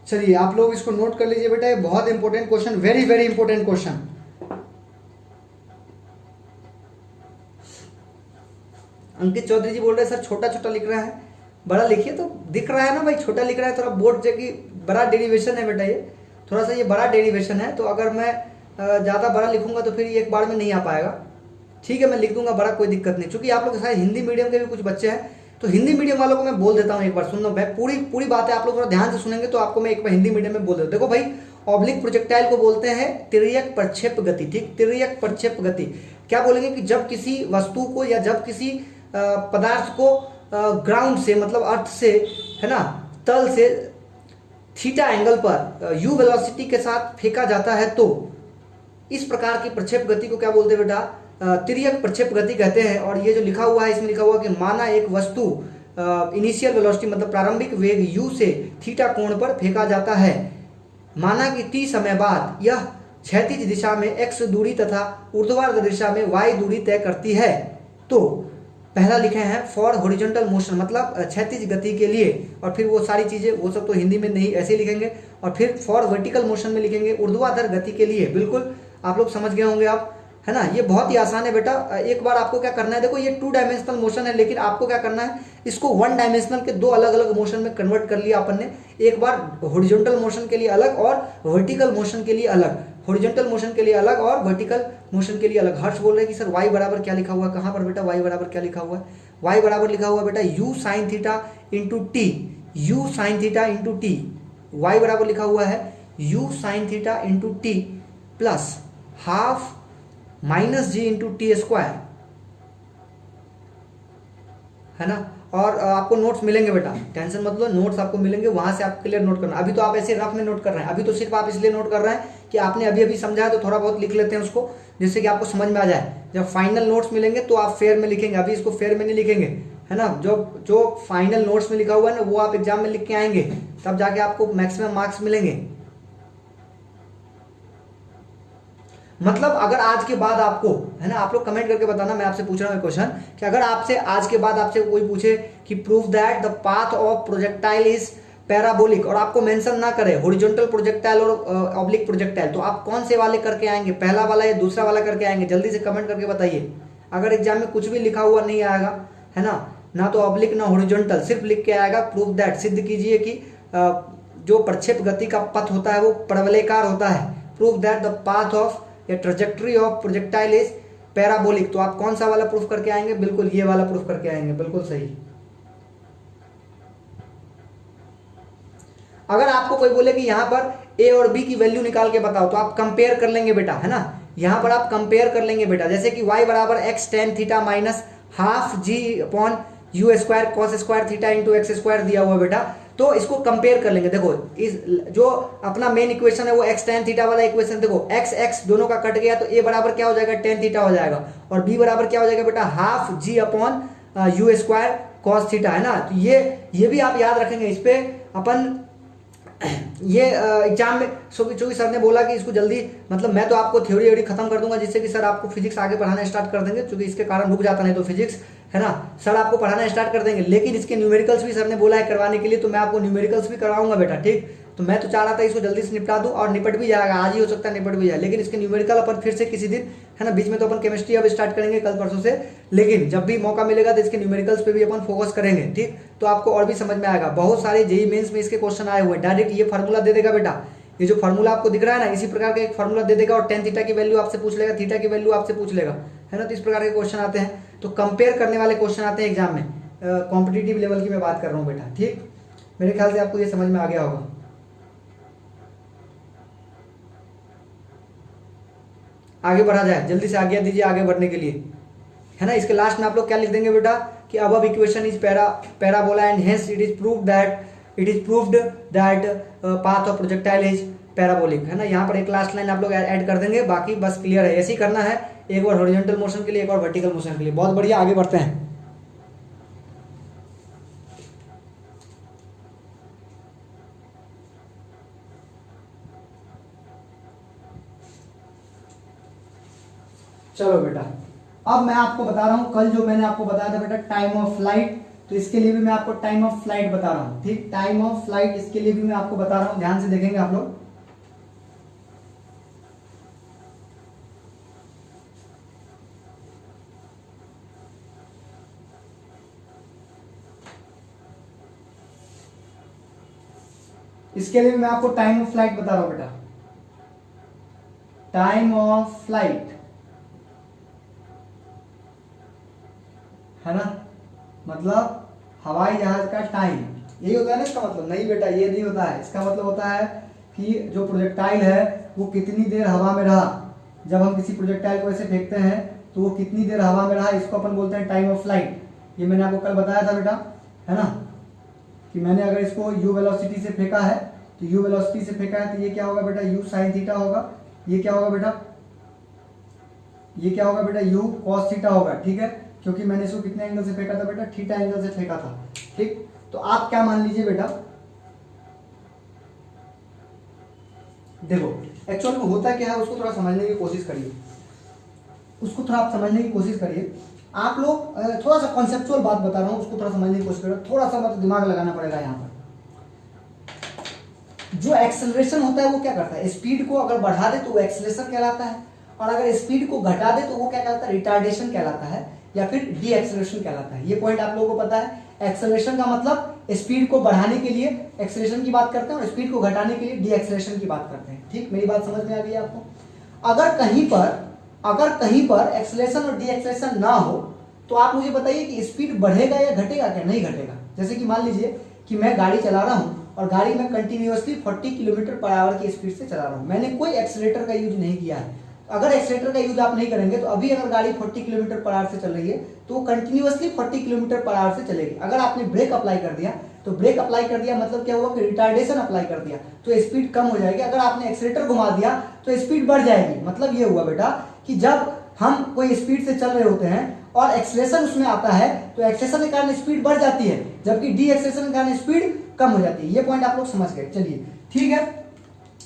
A: चलिए आप लोग इसको नोट कर लीजिए बेटा, ये बहुत important question, very very important question. Ankit Chaudhary ji बोल रहे हैं सर छोटा छोटा लिख रहा है, बड़ा लिखिए तो दिख रहा है ना भाई, छोटा लिख रहा है थोड़ा बोर्ड जगह, बड़ा डेरिवेशन है बेटा, ये थोड़ा सा ये बड़ा डेरिवेशन है, तो अगर मैं ज़्यादा बड़ा लिखूंगा तो फिर एक बार में नहीं आ पाएगा। ठीक है मैं लिख दूंगा बड़ा, कोई दिक्कत नहीं, क्योंकि आप लोग शायद हिंदी मीडियम के भी कुछ बच्चे हैं, तो हिंदी मीडियम वालों को मैं बोल देता हूँ एक बार, सुनना मैं पूरी पूरी बात है, आप लोग थोड़ा ध्यान से सुनेंगे तो आपको मैं एक बार हिंदी मीडियम में बोल देता हूँ। देखो भाई, ऑब्लिक प्रोजेक्टाइल को बोलते हैं तिर्यक प्रक्षेप गति, ठीक, तिर्यक प्रक्षेप गति। क्या बोलेंगे कि जब किसी वस्तु को या जब किसी पदार्थ को ग्राउंड से मतलब अर्थ से, है ना, तल से थीटा एंगल पर यू वेलोसिटी के साथ फेंका जाता है, तो इस प्रकार की प्रक्षेप गति को क्या बोलते हैं बेटा, तिर्यक प्रक्षेप गति कहते हैं। और ये जो लिखा हुआ है इसमें लिखा हुआ कि माना एक वस्तु इनिशियल वेलोसिटी मतलब प्रारंभिक वेग u से थीटा कोण पर फेंका जाता है, माना कि t समय बाद यह क्षैतिज दिशा में x दूरी तथा ऊर्ध्वाधर दिशा में y दूरी तय करती है। तो पहला लिखे हैं फॉर हॉरिजॉन्टल मोशन मतलब क्षैतिज गति के लिए, और फिर वो सारी चीजें वो सब तो हिंदी में नहीं ऐसे लिखेंगे, और फिर फॉर वर्टिकल मोशन में लिखेंगे ऊर्ध्वाधर गति के लिए। बिल्कुल आप लोग समझ गए होंगे आप, है ना, ये बहुत ही आसान है बेटा। एक बार आपको क्या करना है, देखो ये 2 डायमेंशनल मोशन है, लेकिन आपको क्या करना है, इसको 1 डायमेंशनल के 2 अलग अलग मोशन में कन्वर्ट कर लिया अपन ने। एक बार हॉरिजॉन्टल मोशन के लिए अलग और वर्टिकल मोशन के लिए अलग, हॉरिजॉन्टल मोशन के लिए अलग और वर्टिकल मोशन के लिए अलग। हर्ष बोल रहे हैं कि सर y बराबर क्या लिखा हुआ है, कहाँ पर बेटा y बराबर क्या लिखा हुआ है, y बराबर लिखा हुआ है बेटा u sine theta into t, u sine theta into t, y बराबर लिखा हुआ है u sine theta into t plus half minus g into t square, है ना। और आपको नोट्स मिलेंगे बेटा, टेंशन मत लो, नोट्स आपको मिलेंगे, वहां से आप क्लियर नोट करना। अभी तो आप ऐसे रफ में नोट कर रहे हैं, अभी तो सिर्फ आप इसलिए नोट कर रहे हैं कि आपने अभी अभी समझा है, तो थोड़ा बहुत लिख लेते हैं उसको, जिससे कि आपको समझ में आ जाए। जब फाइनल नोट्स मिलेंगे तो आप फेयर में लिखेंगे, अभी इसको फेयर में नहीं लिखेंगे, है ना। जो फाइनल नोट्स में लिखा हुआ है ना वो आप एग्जाम में लिख के आएंगे, तब जाके आपको मैक्सिमम मार्क्स मिलेंगे। मतलब अगर आज के बाद आपको, है ना, आप लोग कमेंट करके बताना, मैं आपसे पूछ रहा हूँ क्वेश्चन कि अगर आपसे आज के बाद आपसे कोई पूछे कि prove that the path of projectile is parabolic, और आपको मेंशन ना करे हॉरिजॉन्टल प्रोजेक्टाइल और ऑब्लिक प्रोजेक्टाइल, तो आप कौन से वाले करके आएंगे, पहला वाला या दूसरा वाला करके आएंगे, जल्दी से कमेंट करके बताइए। अगर एग्जाम में कुछ भी लिखा हुआ नहीं आएगा, है ना, ना तो ऑब्लिक ना हॉरिजॉन्टल, सिर्फ लिख के आएगा प्रूव दैट, सिद्ध कीजिए कि जो प्रक्षेप गति का पथ होता है वो परवलयकार होता है, prove that the path of या trajectory of projectile is parabolic, तो आप कौन सा वाला प्रूफ करके आएंगे, बिल्कुल ये वाला प्रूफ करके आएंगे, बिल्कुल सही। अगर आपको कोई बोले कि यहां पर ए और बी की वैल्यू निकाल के बताओ, तो आप कंपेयर कर लेंगे बेटा, है ना, यहां पर आप कंपेयर कर लेंगे बेटा, जैसे कि y बराबर x tan theta minus half g upon u square cos square theta into x square दिया हुआ बेटा, तो इसको कंपेयर कर लेंगे। देखो इस जो अपना मेन इक्वेशन है वो एक्स टेन थीटा वाला इक्वेशन, देखो एक्स एक्स दोनों का कट गया, तो ए बराबर क्या हो जाएगा, टेन थीटा हो जाएगा, और बी बराबर क्या हो जाएगा बेटा, half g upon u square cos theta, है ना। तो ये भी आप याद रखेंगे, इस पे अपन ये एग्जाम में चूंकि सर ने बोला कि इसको जल्दी, मतलब मैं तो आपको थ्योरी खत्म कर दूंगा, जिससे कि सर आपको फिजिक्स आगे पढ़ाना स्टार्ट कर देंगे, क्योंकि इसके कारण रुक जाता नहीं तो फिजिक्स, है ना, सर आपको पढ़ाना स्टार्ट कर देंगे। लेकिन इसके न्यूमेरिकल्स भी सर ने बोला है करवाने के लिए, तो मैं आपको न्यूमेरिकल्स भी करवाऊंगा बेटा, ठीक। तो मैं तो चाह रहा था इसको जल्दी से निपटा दूं, और निपट भी जाएगा, आज ही हो सकता है निपट भी जाए, लेकिन इसके न्यूमेरिकल अपन फिर से किसी दिन, है ना, बीच में तो अपन केमिस्ट्री अब स्टार्ट करेंगे कल परसों से, लेकिन जब भी मौका मिलेगा तो इसके न्यूमेरिकल्स पे भी अपन फोकस करेंगे, ठीक। तो आपको और भी समझ में आएगा, बहुत सारे जेईई मेंस में इसके क्वेश्चन आए हुए, डायरेक्ट ये फार्मूला दे देगा बेटा, ये जो फार्मूला आपको दिख रहा है ना, इसी प्रकार का एक फार्मूला दे देगा, और टेन थीटा की वैल्यू आपसे पूछ लेगा, थीटा की वैल्यू आपसे पूछ लेगा, है ना। तो इस प्रकार के क्वेश्चन आते हैं, तो कंपेयर करने वाले क्वेश्चन आते हैं एग्जाम में, कॉम्पिटिटिव लेवल की मैं बात कर रहा हूँ बेटा, ठीक। मेरे ख्याल से आपको ये समझ में आ गया होगा। आगे बढ़ा जाए, जल्दी से आज्ञा दीजिए आगे बढ़ने के लिए, है ना। इसके लास्ट में आप लोग क्या लिख देंगे बेटा कि above equation is parabola and hence it is proved that path of projectile is parabolic, है ना। यहाँ पर एक लास्ट लाइन आप लोग ऐड कर देंगे, बाकी बस क्लियर है, ऐसे ही करना है, एक बार हॉरिजॉन्टल मोशन के लिए, एक बार वर्टिकल मोशन के लिए। बहुत बढ़िया, आगे बढ़ते हैं। चलो बेटा, अब मैं आपको बता रहा हूं, कल जो मैंने आपको बताया था बेटा टाइम ऑफ फ्लाइट, तो इसके लिए भी मैं आपको टाइम ऑफ फ्लाइट बता रहा हूं, ठीक, टाइम ऑफ फ्लाइट इसके लिए भी मैं आपको बता रहा हूं, ध्यान से देखेंगे आप लोग। इसके लिए मैं आपको टाइम ऑफ फ्लाइट बता रहा हूं बेटा, टाइम ऑफ फ्लाइट, है ना, मतलब हवाई जहाज का टाइम, यही होता है ना इसका मतलब। नहीं बेटा ये नहीं होता है, इसका मतलब होता है कि जो प्रोजेक्टाइल है वो कितनी देर हवा में रहा। जब हम किसी प्रोजेक्टाइल को ऐसे फेंकते हैं तो वो कितनी देर हवा में रहा, इसको अपन बोलते हैं टाइम ऑफ फ्लाइट। ये मैंने आपको कल बताया था बेटा, है ना, कि मैंने अगर इसको u वेलोसिटी से फेंका है तो u वेलोसिटी से फेंका है तो ये क्या होगा बेटा, u साइन थीटा होगा। ये क्या होगा बेटा, ये क्या होगा बेटा, u cos थीटा होगा, ठीक है, क्योंकि मैंने इसको कितने एंगल से फेंका था बेटा, थीटा एंगल से फेंका था, ठीक। तो आप क्या मान लीजिए बेटा, देखो एक्चुअल में होता क्या है उसको थोड़ा समझने की कोशिश करिए, उसको थोड़ा आप समझने की कोशिश करिए। आप लोग थोड़ा सा कॉन्सेप्चुअल बात बता रहा हूं, उसको थोड़ा समझने की कोशिश करिए, थोड़ा सा मतलब दिमाग लगाना पड़ेगा यहाँ पर। जो एक्सेलरेशन होता है वो क्या करता है, स्पीड को अगर बढ़ा दे तो वो एक्सेलरेशन कहलाता है, और अगर स्पीड को घटा दे तो वो क्या कहलाता है, रिटार्डेशन कहलाता है, या फिर डी एक्सेलरेशन कहलाता है। ये पॉइंट आप लोगों को पता है। एक्सेलरेशन का मतलब स्पीड को बढ़ाने के लिए एक्सेलरेशन की बात करते हैं, और स्पीड को घटाने के लिए डी एक्सेलरेशन की बात करते हैं, ठीक। मेरी बात समझ में आ गई आपको। अगर कहीं पर एक्सेलरेशन और डी एक्सेलरेशन ना हो तो आप मुझे बताइए कि स्पीड बढ़ेगा या घटेगा, क्या नहीं घटेगा। जैसे कि मान लीजिए कि मैं गाड़ी चला रहा हूं और गाड़ी में कंटिन्यूअसली 40 किलोमीटर पर आवर की स्पीड से चला रहा हूं, मैंने कोई एक्सीलरेटर का यूज नहीं किया है। अगर एक्सीलरेटर का यूज आप नहीं करेंगे तो अभी अगर गाड़ी 40 किलोमीटर पर आवर से चल रही है तो वो कंटिन्यूअसली 40 किलोमीटर पर आवर से चलेगी। अगर आपने ब्रेक अप्लाई कर दिया तो ब्रेक अप्लाई कर दिया मतलब क्या हुआ कि रिटार्डेशन अप्लाई कर दिया तो स्पीड कम हो जाएगी। अगर आपने एक्सीलरेटर घुमा दिया तो स्पीड बढ़ जाएगी। मतलब ये हुआ बेटा कि जब हम कोई स्पीड से चल रहे होते हैं और एक्सेलरेशन उसमें आता है तो एक्सेलरेशन के कारण स्पीड बढ़ जाती है, जबकि डी एक्सेलरेशन के कारण स्पीड कम हो जाती है। ये पॉइंट आप लोग समझ गए, चलिए ठीक है,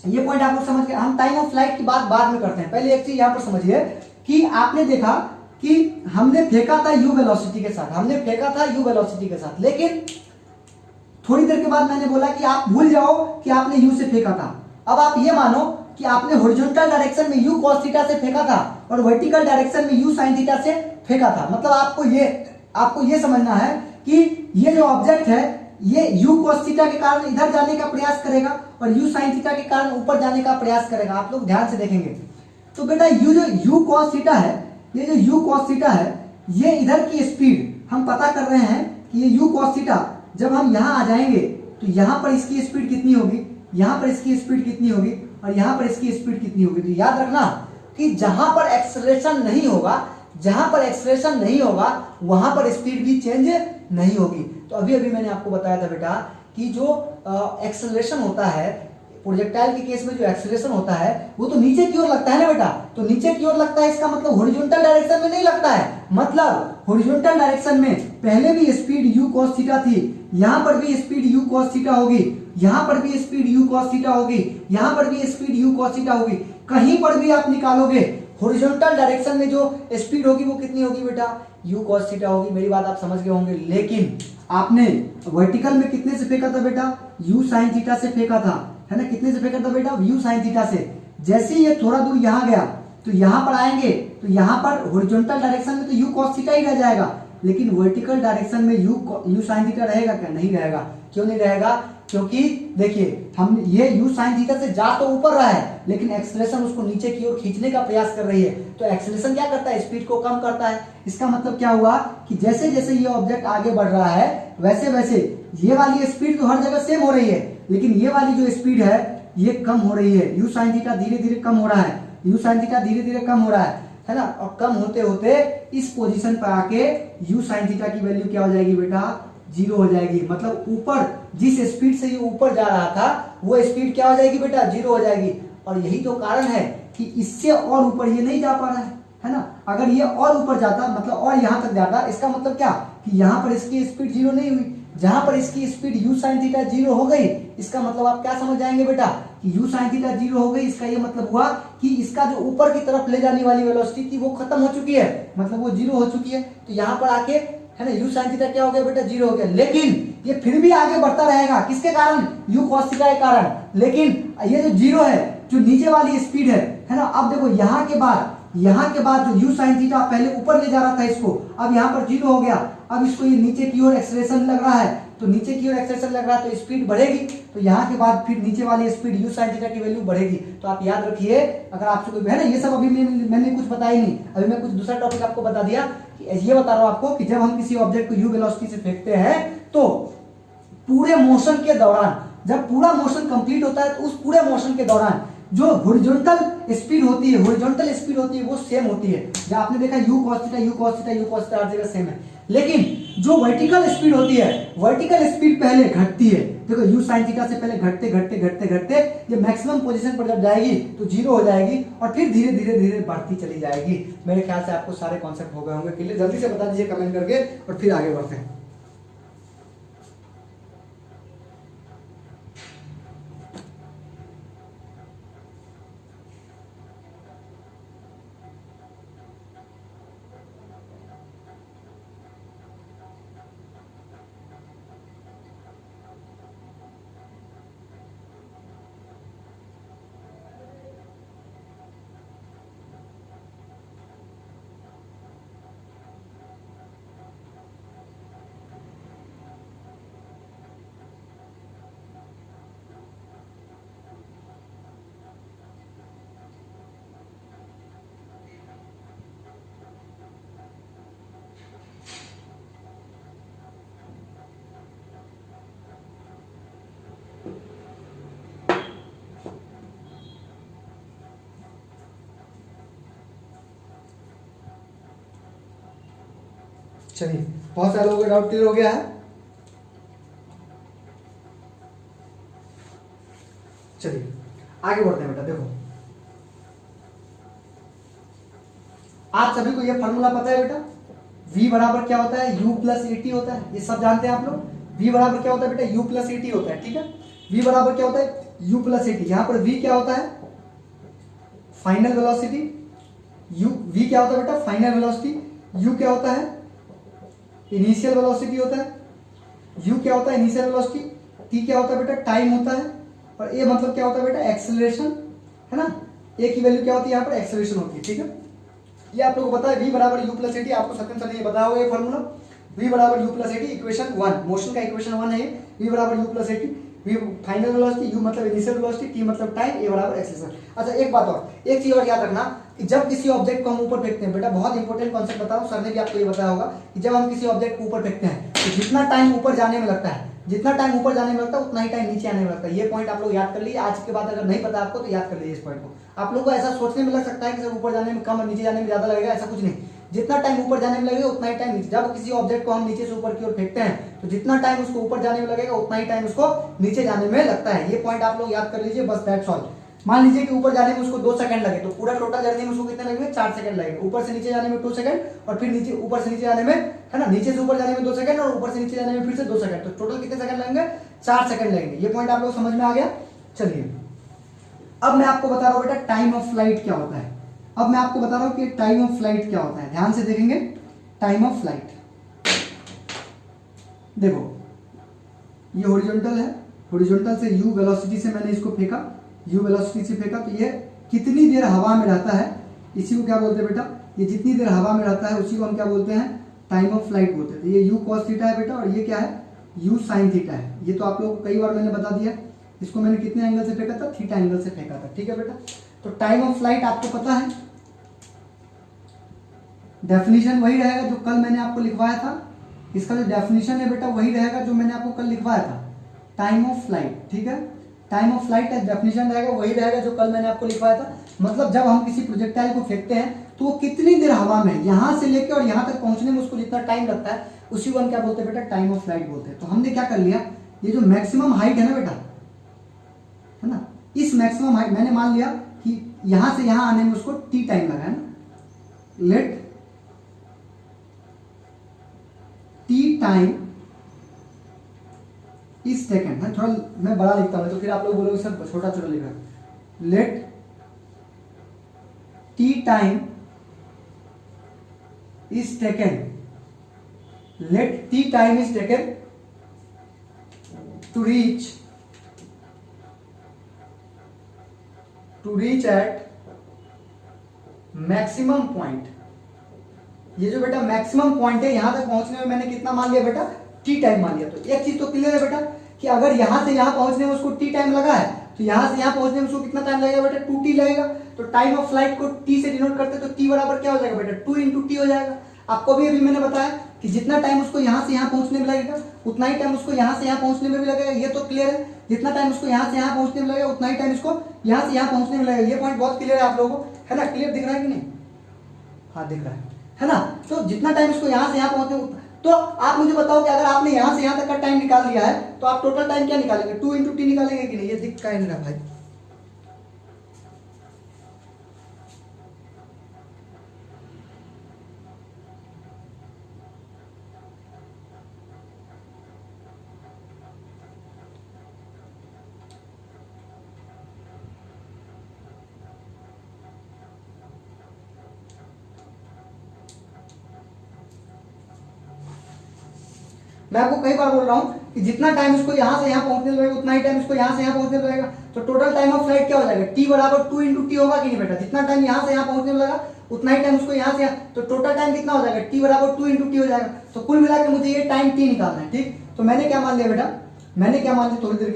A: ये पॉइंट आप लोग समझ गए। हम टाइम ऑफ फ्लाइट की बात बाद में करते हैं, पहले एक चीज यहां पर समझिए कि आपने देखा कि हमने फेंका था u वेलोसिटी के साथ, हमने फेंका था u वेलोसिटी के साथ, लेकिन थोड़ी देर के बाद मैंने बोला कि आप भूल जाओ कि आपने u से फेंका था। अब आप ये मानो कि आपने हॉरिजॉन्टल डायरेक्शन में u cos थीटा से फेंका था और वर्टिकल डायरेक्शन में u sin थीटा से फेंका था। मतलब आपको ये समझना है कि ये जो ऑब्जेक्ट है ये u cos थीटा के कारण इधर जाने का प्रयास करेगा और u sin थीटा के कारण ऊपर जाने का प्रयास करेगा। आप लोग ध्यान से देखेंगे तो बेटा u cos थीटा है, ये जो u cos थीटा है ये इधर की स्पीड हम पता कर रहे हैं कि ये u cos थीटा जब हम यहां आ जाएंगे तो यहां पर इसकी स्पीड कितनी होगी, यहां पर इसकी स्पीड कितनी होगी और यहां पर इसकी स्पीड कितनी होगी। तो याद रखना कि जहां पर एक्सेलरेशन नहीं होगा, जहां पर एक्सेलरेशन नहीं होगा वहां पर स्पीड भी चेंज नहीं होगी। तो अभी अभी मैंने आपको बताया था बेटा कि जो एक्सेलरेशन होता है प्रोजेक्टाइल के केस में, जो एक्सेलरेशन होता है वो तो नीचे की ओर लगता है ना बेटा, तो नीचे की ओर लगता है इसका मतलब हॉरिजॉन्टल डायरेक्शन में नहीं लगता है। मतलब हॉरिजॉन्टल डायरेक्शन में पहले भी स्पीड u cos थीटा थी, यहां पर भी स्पीड u cos थीटा होगी, यहां पर भी स्पीड u cos थीटा होगी, यहां पर भी स्पीड u cos थीटा होगी। कहीं पर भी आप निकालोगे हॉरिजॉन्टल डायरेक्शन में जो स्पीड होगी वो कितनी होगी बेटा, u cos थीटा होगी। मेरी बात आप समझ गए होंगे। लेकिन आपने वर्टिकल में कितने से फेंका था बेटा, u sin थीटा से फेंका था, है ना, कितने से फेंका था बेटा, u sin थीटा से। जैसे ही ये थोड़ा दूर यहां गया तो यहां पर आएंगे तो यहां पर हॉरिजॉन्टल डायरेक्शन में तो u cos थीटा ही रह जाएगा, लेकिन वर्टिकल डायरेक्शन में u sin थीटा रहेगा क्या, नहीं रहेगा। क्यों नहीं रहेगा, क्योंकि देखिए हम ये u sin थीटा से जा तो ऊपर रहा है लेकिन एक्सेलरेशन उसको नीचे की ओर खींचने का प्रयास कर रही है। तो एक्सेलरेशन क्या करता है, स्पीड को कम करता है। इसका मतलब क्या हुआ कि जैसे जैसे ये ऑब्जेक्ट आगे बढ़ रहा है वैसे वैसे ये वाली स्पीड तो हर जगह सेम हो रही है, लेकिन ये वाली जो स्पीड है ये कम हो रही है। u sin थीटा धीरे धीरे कम हो रहा है, u sin थीटा धीरे धीरे कम हो रहा है ना, और कम होते होते इस पोजीशन पर आके u sin थीटा की वैल्यू क्या हो जाएगी बेटा, 0 हो जाएगी। मतलब ऊपर जिस स्पीड से ये ऊपर जा रहा था वो स्पीड क्या हो जाएगी बेटा, 0 हो जाएगी। और यही तो कारण है कि इससे और ऊपर ये नहीं जा पा रहा है ना। अगर ये और ऊपर जाता मतलब और यहां तक जाता, इसका मतलब क्या कि यहां पर इसकी स्पीड 0 नहीं हुई, जहां पर इसकी स्पीड u sin थीटा 0 हो गई, इसका मतलब आप क्या समझ जाएंगे बेटा कि u sin थीटा 0 हो गई। इसका ये मतलब हुआ कि इसका जो ऊपर की तरफ ले जाने वाली वेलोसिटी थी वो खत्म हो चुकी है, मतलब वो 0 हो चुकी है। तो यहां पर आके है ना, u sin थीटा क्या हो गया बेटा, 0 हो गया। लेकिन ये फिर भी आगे बढ़ता रहेगा, किसके कारण, u cos थीटा के कारण। लेकिन ये जो 0 है, जो नीचे वाली स्पीड है ना, अब देखो यहाँ के बाद जो u sin थीटा पहले ऊपर ले जा रहा था इसको, अब यहाँ पर 0 हो गया। अब इसको ये नीचे की ओर एक्सेलरेशन लग रहा है, तो नीचे की ओर एक्सेलरेशन लग रहा है तो स्पीड बढ़ेगी, तो यहाँ के बाद फिर नीचे वाली स्पीड u sin थीटा की वैल्यू बढ़ेगी। तो आप याद रखिए, अगर आपसे कोई, है ना, ये सब अभी मैंने कुछ बताया नहीं, अभी मैं कुछ दूसरा टॉपिक आपको बता दिया। ये बता रहा हूं आपको कि जब हम किसी ऑब्जेक्ट को u वेलोसिटी से फेंकते हैं तो पूरे मोशन के दौरान, जब पूरा मोशन कंप्लीट होता है तो उस पूरे मोशन के दौरान जो हॉरिजॉन्टल स्पीड होती है वो सेम होती है। जब आपने देखा u cos थीटा हर जगह सेम है, लेकिन जो वर्टिकल स्पीड होती है, वर्टिकल स्पीड पहले घटती है। देखो u sin थीटा से पहले घटते ये मैक्सिमम पोजीशन पर जब जाएगी तो 0 हो जाएगी और फिर धीरे धीरे बढ़ती चली जाएगी। मेरे ख्याल से आपको सारे कॉन्सेप्ट हो गए होंगे क्लियर। जल्दी से बता दीजिए कमेंट करके और फिर आगे बढ़ते हैं। चलिए, बहुत सारे लोगों का डाउट क्लियर हो गया है। चलिए आगे बढ़ते हैं बेटा। देखो आप सभी को यह फॉर्मूला पता है बेटा, v बराबर क्या होता है, u प्लस टी होता है, ये सब जानते हैं आप लोग। v बराबर क्या होता है बेटा, u प्लस टी होता है, ठीक है। v बराबर क्या होता है, u प्लस टी। यहां पर v क्या होता है, फाइनल वेलोसिटी। v क्या होता है बेटा, फाइनल वेलोसिटी। u क्या होता है, इनिशियल वेलोसिटी होता है। u क्या होता है, इनिशियल वेलोसिटी। t क्या होता है बेटा, टाइम होता है। और a मतलब क्या होता है बेटा, एक्सेलरेशन, है ना। a की वैल्यू क्या होती है, यहाँ पर एक्सेलरेशन होती है, ठीक है। ये आप लोगों को पता है, v बराबर u प्लस टी। आपको सत्यम सर ने बताया होगा ये फॉर्मूला, v बराबर u plus T, equation 1, motion का इक्वेशन 1 है ये। v बराबर u plus T, v final velocity, u मतलब इनिशियल वेलोसिटी, t मतलब टाइम, a बराबर एक्सेलरेशन। अच्छा एक बात और, एक चीज और याद रखना कि जब किसी ऑब्जेक्ट को हम ऊपर फेंकते हैं बेटा, बहुत इंपॉर्टेंट कॉन्सेप्ट बता रहा हूं, सर ने भी आपको ये बताया होगा कि जब हम किसी ऑब्जेक्ट को ऊपर फेंकते हैं तो जितना टाइम ऊपर जाने में लगता है, जितना टाइम ऊपर जाने में लगता है उतना ही टाइम नीचे आने में लगता है। ये पॉइंट आप लोग याद कर लीजिए। आज के बाद अगर नहीं पता आपको तो याद कर लीजिए इस पॉइंट को। आप लोगों को ऐसा सोचने में लग सकता है कि सर ऊपर जाने में कम और नीचे जाने में ज्यादा लगेगा, ऐसा कुछ नहीं। जितना टाइम ऊपर जाने में लगेगा उतना ही टाइम नीचे। जब किसी ऑब्जेक्ट को हम नीचे से ऊपर की ओर फेंकते हैं तो जितना टाइम उसको ऊपर जाने में लगेगा उतना ही टाइम उसको नीचे जाने में लगता है। ये पॉइंट आप लोग याद कर लीजिए, बस दैट्स ऑल। मान लीजिए कि ऊपर जाने में उसको 2 सेकंड लगे तो पूरा टोटल जर्नी में उसको कितने लगेंगे, 4 सेकंड लगेंगे। ऊपर से नीचे जाने में 2 सेकंड और फिर नीचे ऊपर से नीचे जाने में, है ना, नीचे से ऊपर जाने में 2 सेकंड और ऊपर से नीचे जाने में फिर से 2 सेकंड, तो टोटल कितने सेकंड लगेंगे, 4 सेकंड लगेंगे। ये पॉइंट आप लोग समझ में आ गया। चलिए अब मैं आपको बता रहा हूं बेटा टाइम ऑफ फ्लाइट क्या होता है। अब मैं आपको बता रहा हूं कि टाइम ऑफ फ्लाइट क्या होता है, ध्यान से देखेंगे। टाइम ऑफ फ्लाइट देखो, ये हॉरिजॉन्टल है, हॉरिजॉन्टल से u वेलोसिटी से मैंने इसको फेंका, u वेलोसिटी से फेंका तो ये कितनी देर हवा में रहता है, इसी को क्या बोलते हैं बेटा, ये जितनी देर हवा में रहता है उसी को हम क्या बोलते हैं, टाइम ऑफ फ्लाइट बोलते हैं। तो ये u cos थीटा है बेटा और ये क्या है, u sin थीटा है। ये तो आप लोगों को कई बार मैंने बता दिया। इसको मैंने कितने एंगल से फेंका था, थीटा एंगल से फेंका था, ठीक है बेटा। तो टाइम ऑफ फ्लाइट आपको पता है, डेफिनेशन वही रहेगा जो कल मैंने आपको लिखवाया था। इसका जो डेफिनेशन है बेटा वही रहेगा जो मैंने आपको कल लिखवाया था, टाइम ऑफ फ्लाइट, ठीक है। टाइम ऑफ फ्लाइट का डेफिनेशन रहेगा वही रहेगा जो कल मैंने आपको लिखवाया था। मतलब जब हम किसी प्रोजेक्टाइल को फेंकते हैं तो वो कितनी देर हवा में, यहां से लेकर और यहां तक पहुंचने में उसको जितना टाइम लगता है उसी को हम क्या बोलते हैं बेटा, टाइम ऑफ फ्लाइट बोलते हैं। तो हमने क्या कर लिया, ये जो मैक्सिमम हाइट है ना बेटा, है ना, इस मैक्सिमम हाइट मैंने मान लिया कि यहां से यहां आने में उसको टी टाइम लगा है ना, लेट टी टाइम इस सेकेंड है। थोड़ा मैं बड़ा लिखता हूं तो फिर आप लोग बोलोगे सर छोटा छोटा लिखा है। लेट टी टाइम इस second let t time is taken to reach at maximum point. ये जो बेटा मैक्सिमम पॉइंट है यहां तक पहुंचने में मैंने कितना मान लिया बेटा, टी टाइम मान लिया। तो एक चीज तो क्लियर है बेटा कि अगर यहां से यहां पहुंचने में उसको टी टाइम लगा है तो यहां से यहां पहुंचने में उसको कितना टाइम लगेगा बेटा, 2t लगेगा। तो टाइम ऑफ फ्लाइट को t से डिनोट करते तो t बराबर क्या हो जाएगा बेटा, 2 इंटू टी हो जाएगा। आपको भी अभी मैंने बताया कि जितना टाइम उसको यहां से यहां पहुंचने में लगेगा उतना ही टाइम उसको यहां से यहां पहुंचने में भी लगेगा। ये तो क्लियर है, जितना टाइम उसको यहां से यहां पहुंचने में लगेगा उतना ही टाइम इसको यहां से यहां पहुंचने में लगेगा। ये पॉइंट बहुत क्लियर है आप लोगों को, है ना? क्लियर दिख रहा है कि नहीं? हाँ दिख रहा है ना? तो जितना टाइम इसको यहां से यहां पहुंचने, तो आप मुझे बताओ कि अगर आपने यहां से यहां तक का टाइम निकाल लिया है तो आप टोटल टाइम क्या निकालेंगे, 2 इंटू टी निकालेंगे कि नहीं? ये दिख का नहीं रहा भाई। मैं आपको कई बार बोल रहा हूं कि जितना टाइम इसको यहां से यहां पहुंचने में लगेगा उतना ही टाइम इसको यहां से यहां पहुंचने में लगेगा। तो टोटल टाइम ऑफ फ्लाइट क्या हो जाएगा, t बराबर 2 इंटू टी होगा कि नहीं बेटा? जितना टाइम यहां से यहां पहुंचने में लगा उतना ही टाइम उसको यहां से, तो टोटल टाइम कितना हो जाएगा, t बराबर 2 इंटू टी हो जाएगा। तो कुल मिलाकर मुझे ये टाइम t निकालना है। ठीक, तो मैंने क्या मान लिया बेटा, मैंने क्या मान लिया थोड़ी देर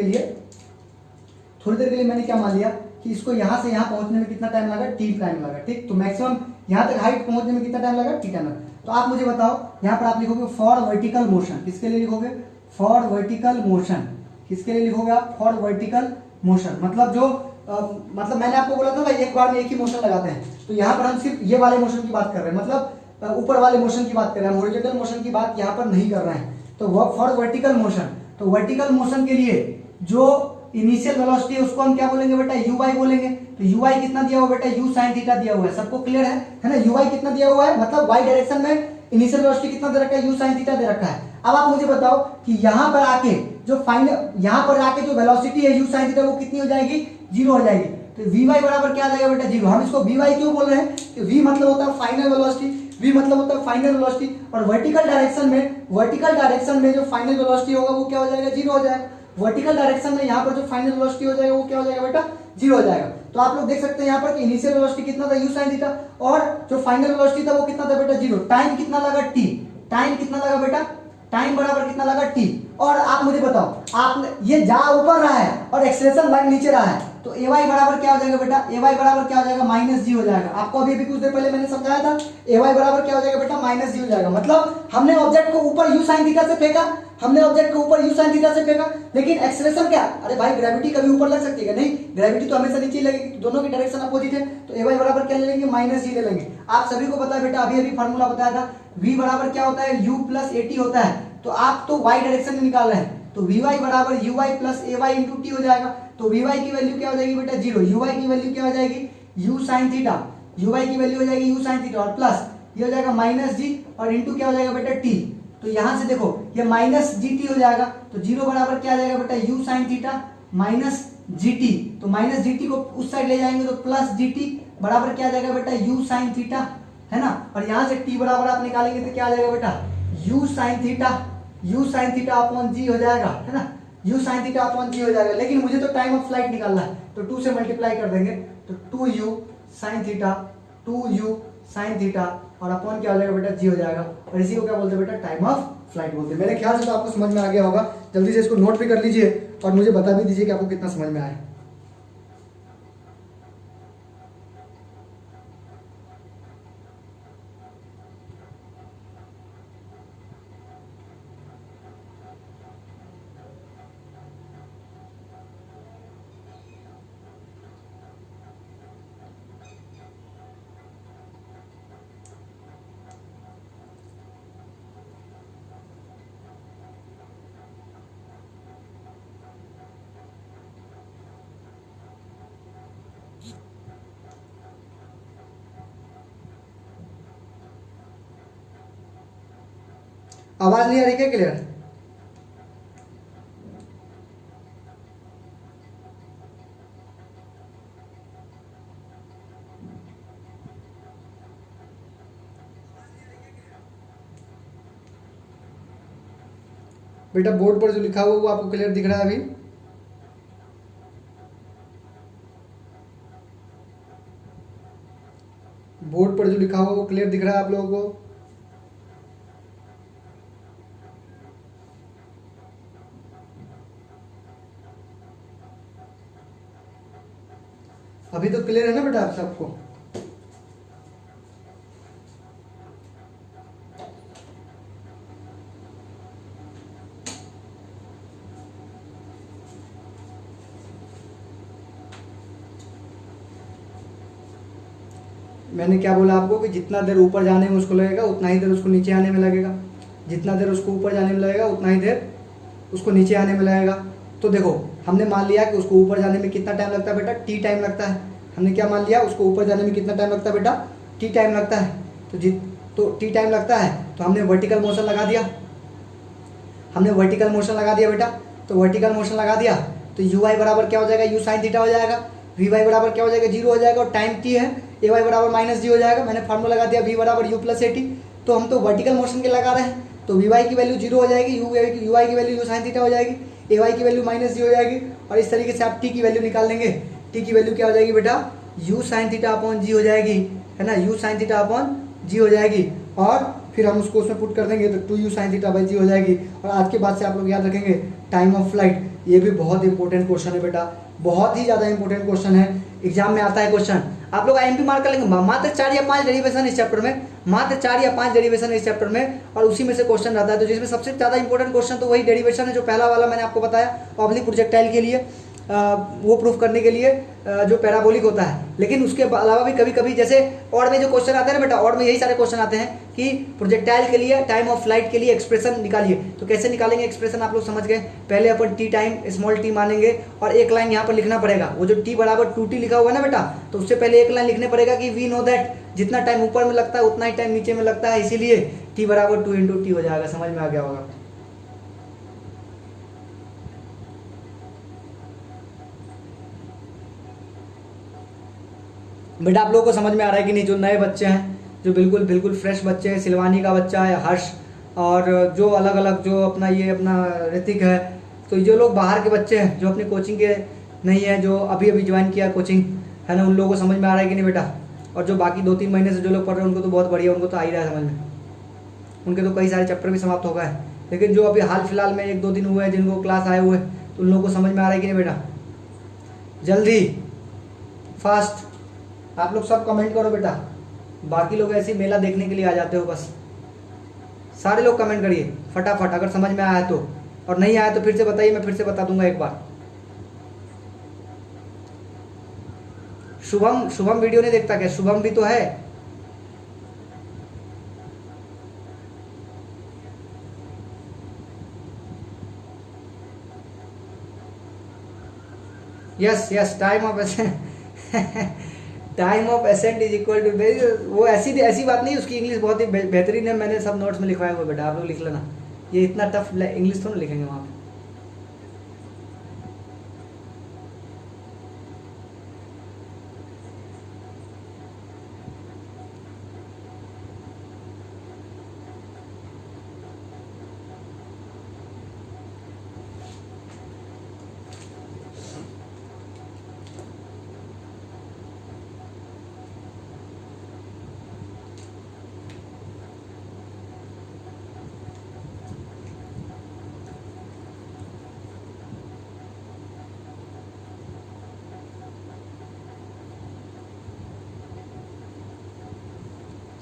A: के लिए मैंने क्या मान लिया कि इसको यहां से यहां पहुंचने में कितना टाइम लगा, t टाइम लगा। ठीक, तो मैक्सिमम यहां तक हाइट पहुंचने में कितना टाइम लगा, t टाइम लगा। तो आप मुझे बताओ यहां पर आप लिखोगे फॉर वर्टिकल मोशन, किसके लिए लिखोगे, फॉर वर्टिकल मोशन। किसके लिए लिखोगे आप, फॉर वर्टिकल मोशन। मतलब जो मतलब मैंने आपको बोला था ना एक बार में एक ही मोशन लगाते हैं, तो यहाँ पर हम सिर्फ ये वाले मोशन की बात कर रहे हैं, मतलब ऊपर वाले मोशन की बात कर रहे हैं, हॉरिजॉन्टल मोशन की बात यहाँ पर नहीं कर रहे हैं। तो फॉर वर्टिकल मोशन, तो वर्टिकल मोशन के लिए जो इनिशियल वेलोसिटी है उसको हम क्या बोलेंगे बेटा, यू वाई बोलेंगे। तो यू वाई कितना दिया हुआ बेटा, यू साइन थीटा दिया हुआ है, सबको क्लियर है ना? यू वाई कितना दिया हुआ है, मतलब वाई डायरेक्शन में इनिशियल वेलोसिटी कितना दे रखा है, यू साइन थीटा दे रखा है। अब आप मुझे बताओ कि यहाँ पर आके जो फाइनल यहाँ पर आके जो वेलोसिटी है यू साइन थीटा वो कितनी हो जाएगी, 0 हो जाएगी। तो वी वाई बराबर क्या आ जाएगा बेटा, 0। हम इसको वी वाई क्यों बोल रहे हैं कि वी मतलब होता है फाइनल वेलोसिटी, वी मतलब होता है फाइनल वेलोसिटी, और वर्टिकल डायरेक्शन में जो फाइनल वेलोसिटी होगा वो क्या हो जाएगा, 0 हो जाएगा। वर्टिकल डायरेक्शन में यहाँ पर जो फाइनल वेलोसिटी हो जाएगा वो क्या हो जाएगा बेटा, 0 हो जाएगा। तो आप लोग देख सकते हैं यहाँ पर कि इनिशियल वेलोसिटी कितना था, यू साइन थीटा, और जो फाइनल वेलोसिटी था वो कितना था बेटा, 0। टाइम कितना लगा, टी। टाइम कितना लगा बेटा, टाइम बराबर कितना लगा, टी। और आप मुझे बताओ, आपने ये जा ऊपर रहा है और एक्सेलरेशन लाइन नीचे रहा है, तो ए वाई बराबर क्या हो जाएगा बेटा, ए वाई बराबर क्या हो जाएगा, माइनस जी हो जाएगा। आपको अभी कुछ देर पहले मैंने समझाया था, ए वाई बराबर क्या हो जाएगा बेटा, माइनस जी हो जाएगा। मतलब हमने ऑब्जेक्ट को ऊपर यू साइन थीटा से फेंका, लेकिन एक्सेलरेशन क्या, अरे भाई ग्रेविटी कभी ऊपर लग सकती है क्या, नहीं, ग्रेविटी तो हमेशा नीचे लगेगी, दोनों की डायरेक्शन अपोजिट है। तो ए वाई बराबर क्या ले लेंगे, माइनस जी ले लेंगे। आप सभी को पता है बेटा, अभी फार्मूला बताया था, v बराबर क्या होता है, u प्लस ए टी होता है। तो आप तो y डायरेक्शन में निकाल रहे हैं, तो वी वाई बराबर u y plus a y into t हो जाएगा। तो वी वाई की वैल्यू क्या हो जाएगी बेटा, 0। यू वाई की वैल्यू क्या हो जाएगी, u sine theta, u y की वैल्यू हो जाएगी यू साइन थीटा, और प्लस ये हो जाएगा माइनस जी, और इंटू क्या हो जाएगा बेटा, टी। तो यहां से देखो ये माइनस जी टी हो जाएगा, तो 0 बराबर क्या आ जाएगा बेटा, you sine theta minus G T. तो माइनस जी टी को उस साइड ले जाएंगे तो प्लस जी टी बराबर क्या आ जाएगा बेटा, यू साइन थीटा, है ना? और यहां से t बराबर आप निकालेंगे तो क्या आ जाएगा बेटा, u साइन थीटा अपॉन जी हो जाएगा, है ना? u साइन थीटा अपॉन जी हो जाएगा। लेकिन मुझे तो टाइम ऑफ फ्लाइट निकालना है, तो 2 से मल्टीप्लाई कर देंगे, तो 2u साइन थीटा और अपॉन क्या हो जाएगा बेटा, जी हो जाएगा। और इसी को क्या बोलते हैं बेटा, टाइम ऑफ फ्लाइट बोलते हैं। मेरे ख्याल से तो आपको समझ में आ गया होगा। जल्दी से इसको नोट भी कर लीजिए और मुझे बता भी दीजिए कि आपको कितना समझ में आया। आवाज नहीं आ रही क्या क्लियर? बेटा बोर्ड पर जो लिखा हुआ वो आपको क्लियर दिख रहा है अभी? बोर्ड पर जो लिखा हुआ वो क्लियर दिख रहा है आप लोगों को? अभी तो क्लियर है ना बेटा आप सबको? मैंने क्या बोला आपको कि जितना देर ऊपर जाने में उसको लगेगा उतना ही देर उसको नीचे आने में लगेगा, जितना देर उसको ऊपर जाने में लगेगा उतना ही देर उसको नीचे आने में लगेगा। तो देखो हमने मान लिया कि उसको ऊपर जाने में कितना टाइम लगता है बेटा? टी टाइम लगता है। हमने क्या मान लिया? उसको ऊपर जाने में कितना टाइम लगता है बेटा? टी टाइम लगता है। तो टी टाइम लगता है तो हमने वर्टिकल मोशन लगा दिया, हमने वर्टिकल मोशन लगा दिया बेटा। तो वर्टिकल मोशन लगा दिया तो यू वाई बराबर क्या हो जाएगा? यू साइन थीटा हो जाएगा। वी वाई बराबर क्या हो जाएगा? 0 हो जाएगा। और टाइम टी है, ए वाई बराबर -g हो जाएगा। मैंने फार्मूला लगा दिया वी बराबर यू प्लस ए टी। तो हम तो वर्टिकल मोशन के लगा रहे हैं तो वी वाई की वैल्यू 0 हो जाएगी, यू वाई की वैल्यू यू साइन थीटा हो जाएगी, ए वाई की वैल्यू -g हो जाएगी। और इस तरीके से आप टी की वैल्यू निकाल लेंगे। टी की वैल्यू क्या हो जाएगी बेटा? यू साइन थीटा अपॉन जी हो जाएगी, है ना? यू साइन थीटा अपॉन जी हो जाएगी। और फिर हम उसको उसमें पुट कर देंगे तो 2u साइन थीटा बाई जी हो जाएगी। और आज के बाद से आप लोग याद रखेंगे टाइम ऑफ फ्लाइट, ये भी बहुत इंपॉर्टेंट क्वेश्चन है बेटा, बहुत ही ज़्यादा इंपॉर्टेंट क्वेश्चन है, एग्जाम में आता है क्वेश्चन। आप लोग एमपी मार्क कर लेंगे। मात्र 4 या 5 डेरिवेशन इस चैप्टर में, मात्र 4 या 5 डेरिवेशन इस चैप्टर में, और उसी में से क्वेश्चन रहता है। तो जिसमें सबसे ज़्यादा इंपॉर्टेंट क्वेश्चन तो वही डेरिवेशन है जो पहला वाला मैंने आपको बताया, ऑब्लिक प्रोजेक्टाइल के लिए वो प्रूफ करने के लिए जो पैराबोलिक होता है। लेकिन उसके अलावा भी कभी कभी जैसे और में जो क्वेश्चन आते हैं ना बेटा, और में यही सारे क्वेश्चन आते हैं कि प्रोजेक्टाइल के लिए टाइम ऑफ फ्लाइट के लिए एक्सप्रेशन निकालिए। तो कैसे निकालेंगे एक्सप्रेशन? आप लोग समझ गए। पहले अपन टी टाइम स्मॉल टी मानेंगे और एक लाइन यहाँ पर लिखना पड़ेगा। वो जो टी बराबर 2t लिखा हुआ है ना बेटा, तो उससे पहले एक लाइन लिखने पड़ेगा कि वी नो दैट जितना टाइम ऊपर में लगता है उतना ही टाइम नीचे में लगता है, इसीलिए टी बराबर 2 × टी हो जाएगा। समझ में आ गया होगा? बेटा आप लोगों को समझ में आ रहा है कि नहीं? जो नए बच्चे हैं, जो बिल्कुल बिल्कुल फ्रेश बच्चे हैं, सिलवानी का बच्चा है, हर्ष, और जो अलग अलग जो अपना ये अपना ऋतिक है, तो जो लोग बाहर के बच्चे हैं जो अपनी कोचिंग के नहीं है, जो अभी अभी ज्वाइन किया कोचिंग, है ना, उन लोगों को समझ में आ रहा है कि नहीं बेटा? और जो बाकी 2-3 महीने से जो लोग पढ़ रहे हैं उनको तो बहुत बढ़िया, उनको तो आ ही रहा है समझ में, उनके तो कई सारे चैप्टर भी समाप्त हो गए हैं। लेकिन जो अभी हाल फिलहाल में 1-2 दिन हुए हैं जिनको क्लास आए हुए, तो उन लोगों को समझ में आ रहा है कि नहीं बेटा? जल्दी फास्ट आप लोग सब कमेंट करो बेटा। बाकी लोग ऐसे मेला देखने के लिए आ जाते हो बस। सारे लोग कमेंट करिए फटाफट अगर समझ में आया है तो, और नहीं आया तो फिर से बताइए, मैं फिर से बता दूंगा एक बार। शुभम वीडियो नहीं देखता क्या? शुभम भी तो है। Yes time of time of ascent is equal to, वो ऐसी बात नहीं, उसकी इंग्लिश बहुत ही बेहतरीन है, मैंने सब नोट्स में लिखवाया हुआ बेटा, आप लोग लिख लेना। ये इतना टफ इंग्लिश तो नहीं लिखेंगे वहाँ पे।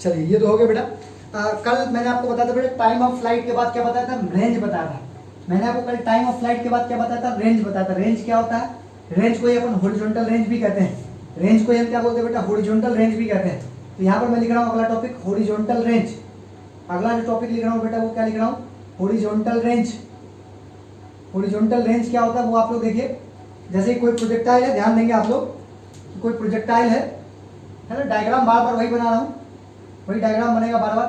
A: चलिए ये तो हो गया बेटा। कल मैंने आपको बताया था बेटा टाइम ऑफ फ्लाइट के बाद क्या बताया था? रेंज बताया था। मैंने आपको कल टाइम ऑफ फ्लाइट के बाद क्या बताया था? रेंज बताया था। रेंज क्या होता है? रेंज को ही अपन हॉरिजॉन्टल रेंज भी कहते हैं। रेंज को हम क्या बोलते हैं बेटा? हॉरिजॉन्टल रेंज भी कहते हैं। तो यहाँ पर मैं लिख रहा हूँ अगला टॉपिक हॉरिजॉन्टल रेंज। अगला जो टॉपिक लिख रहा हूँ बेटा वो क्या लिख रहा हूँ? Horizontal range. हॉरिजॉन्टल रेंज क्या होता है वो आप लोग देखिए। जैसे कोई प्रोजेक्टाइल है, ध्यान देंगे आप लोग, कोई प्रोजेक्टाइल है ना, डायग्राम बार बार वही बना रहा हूँ, वही डायग्राम बनेगा बार बार,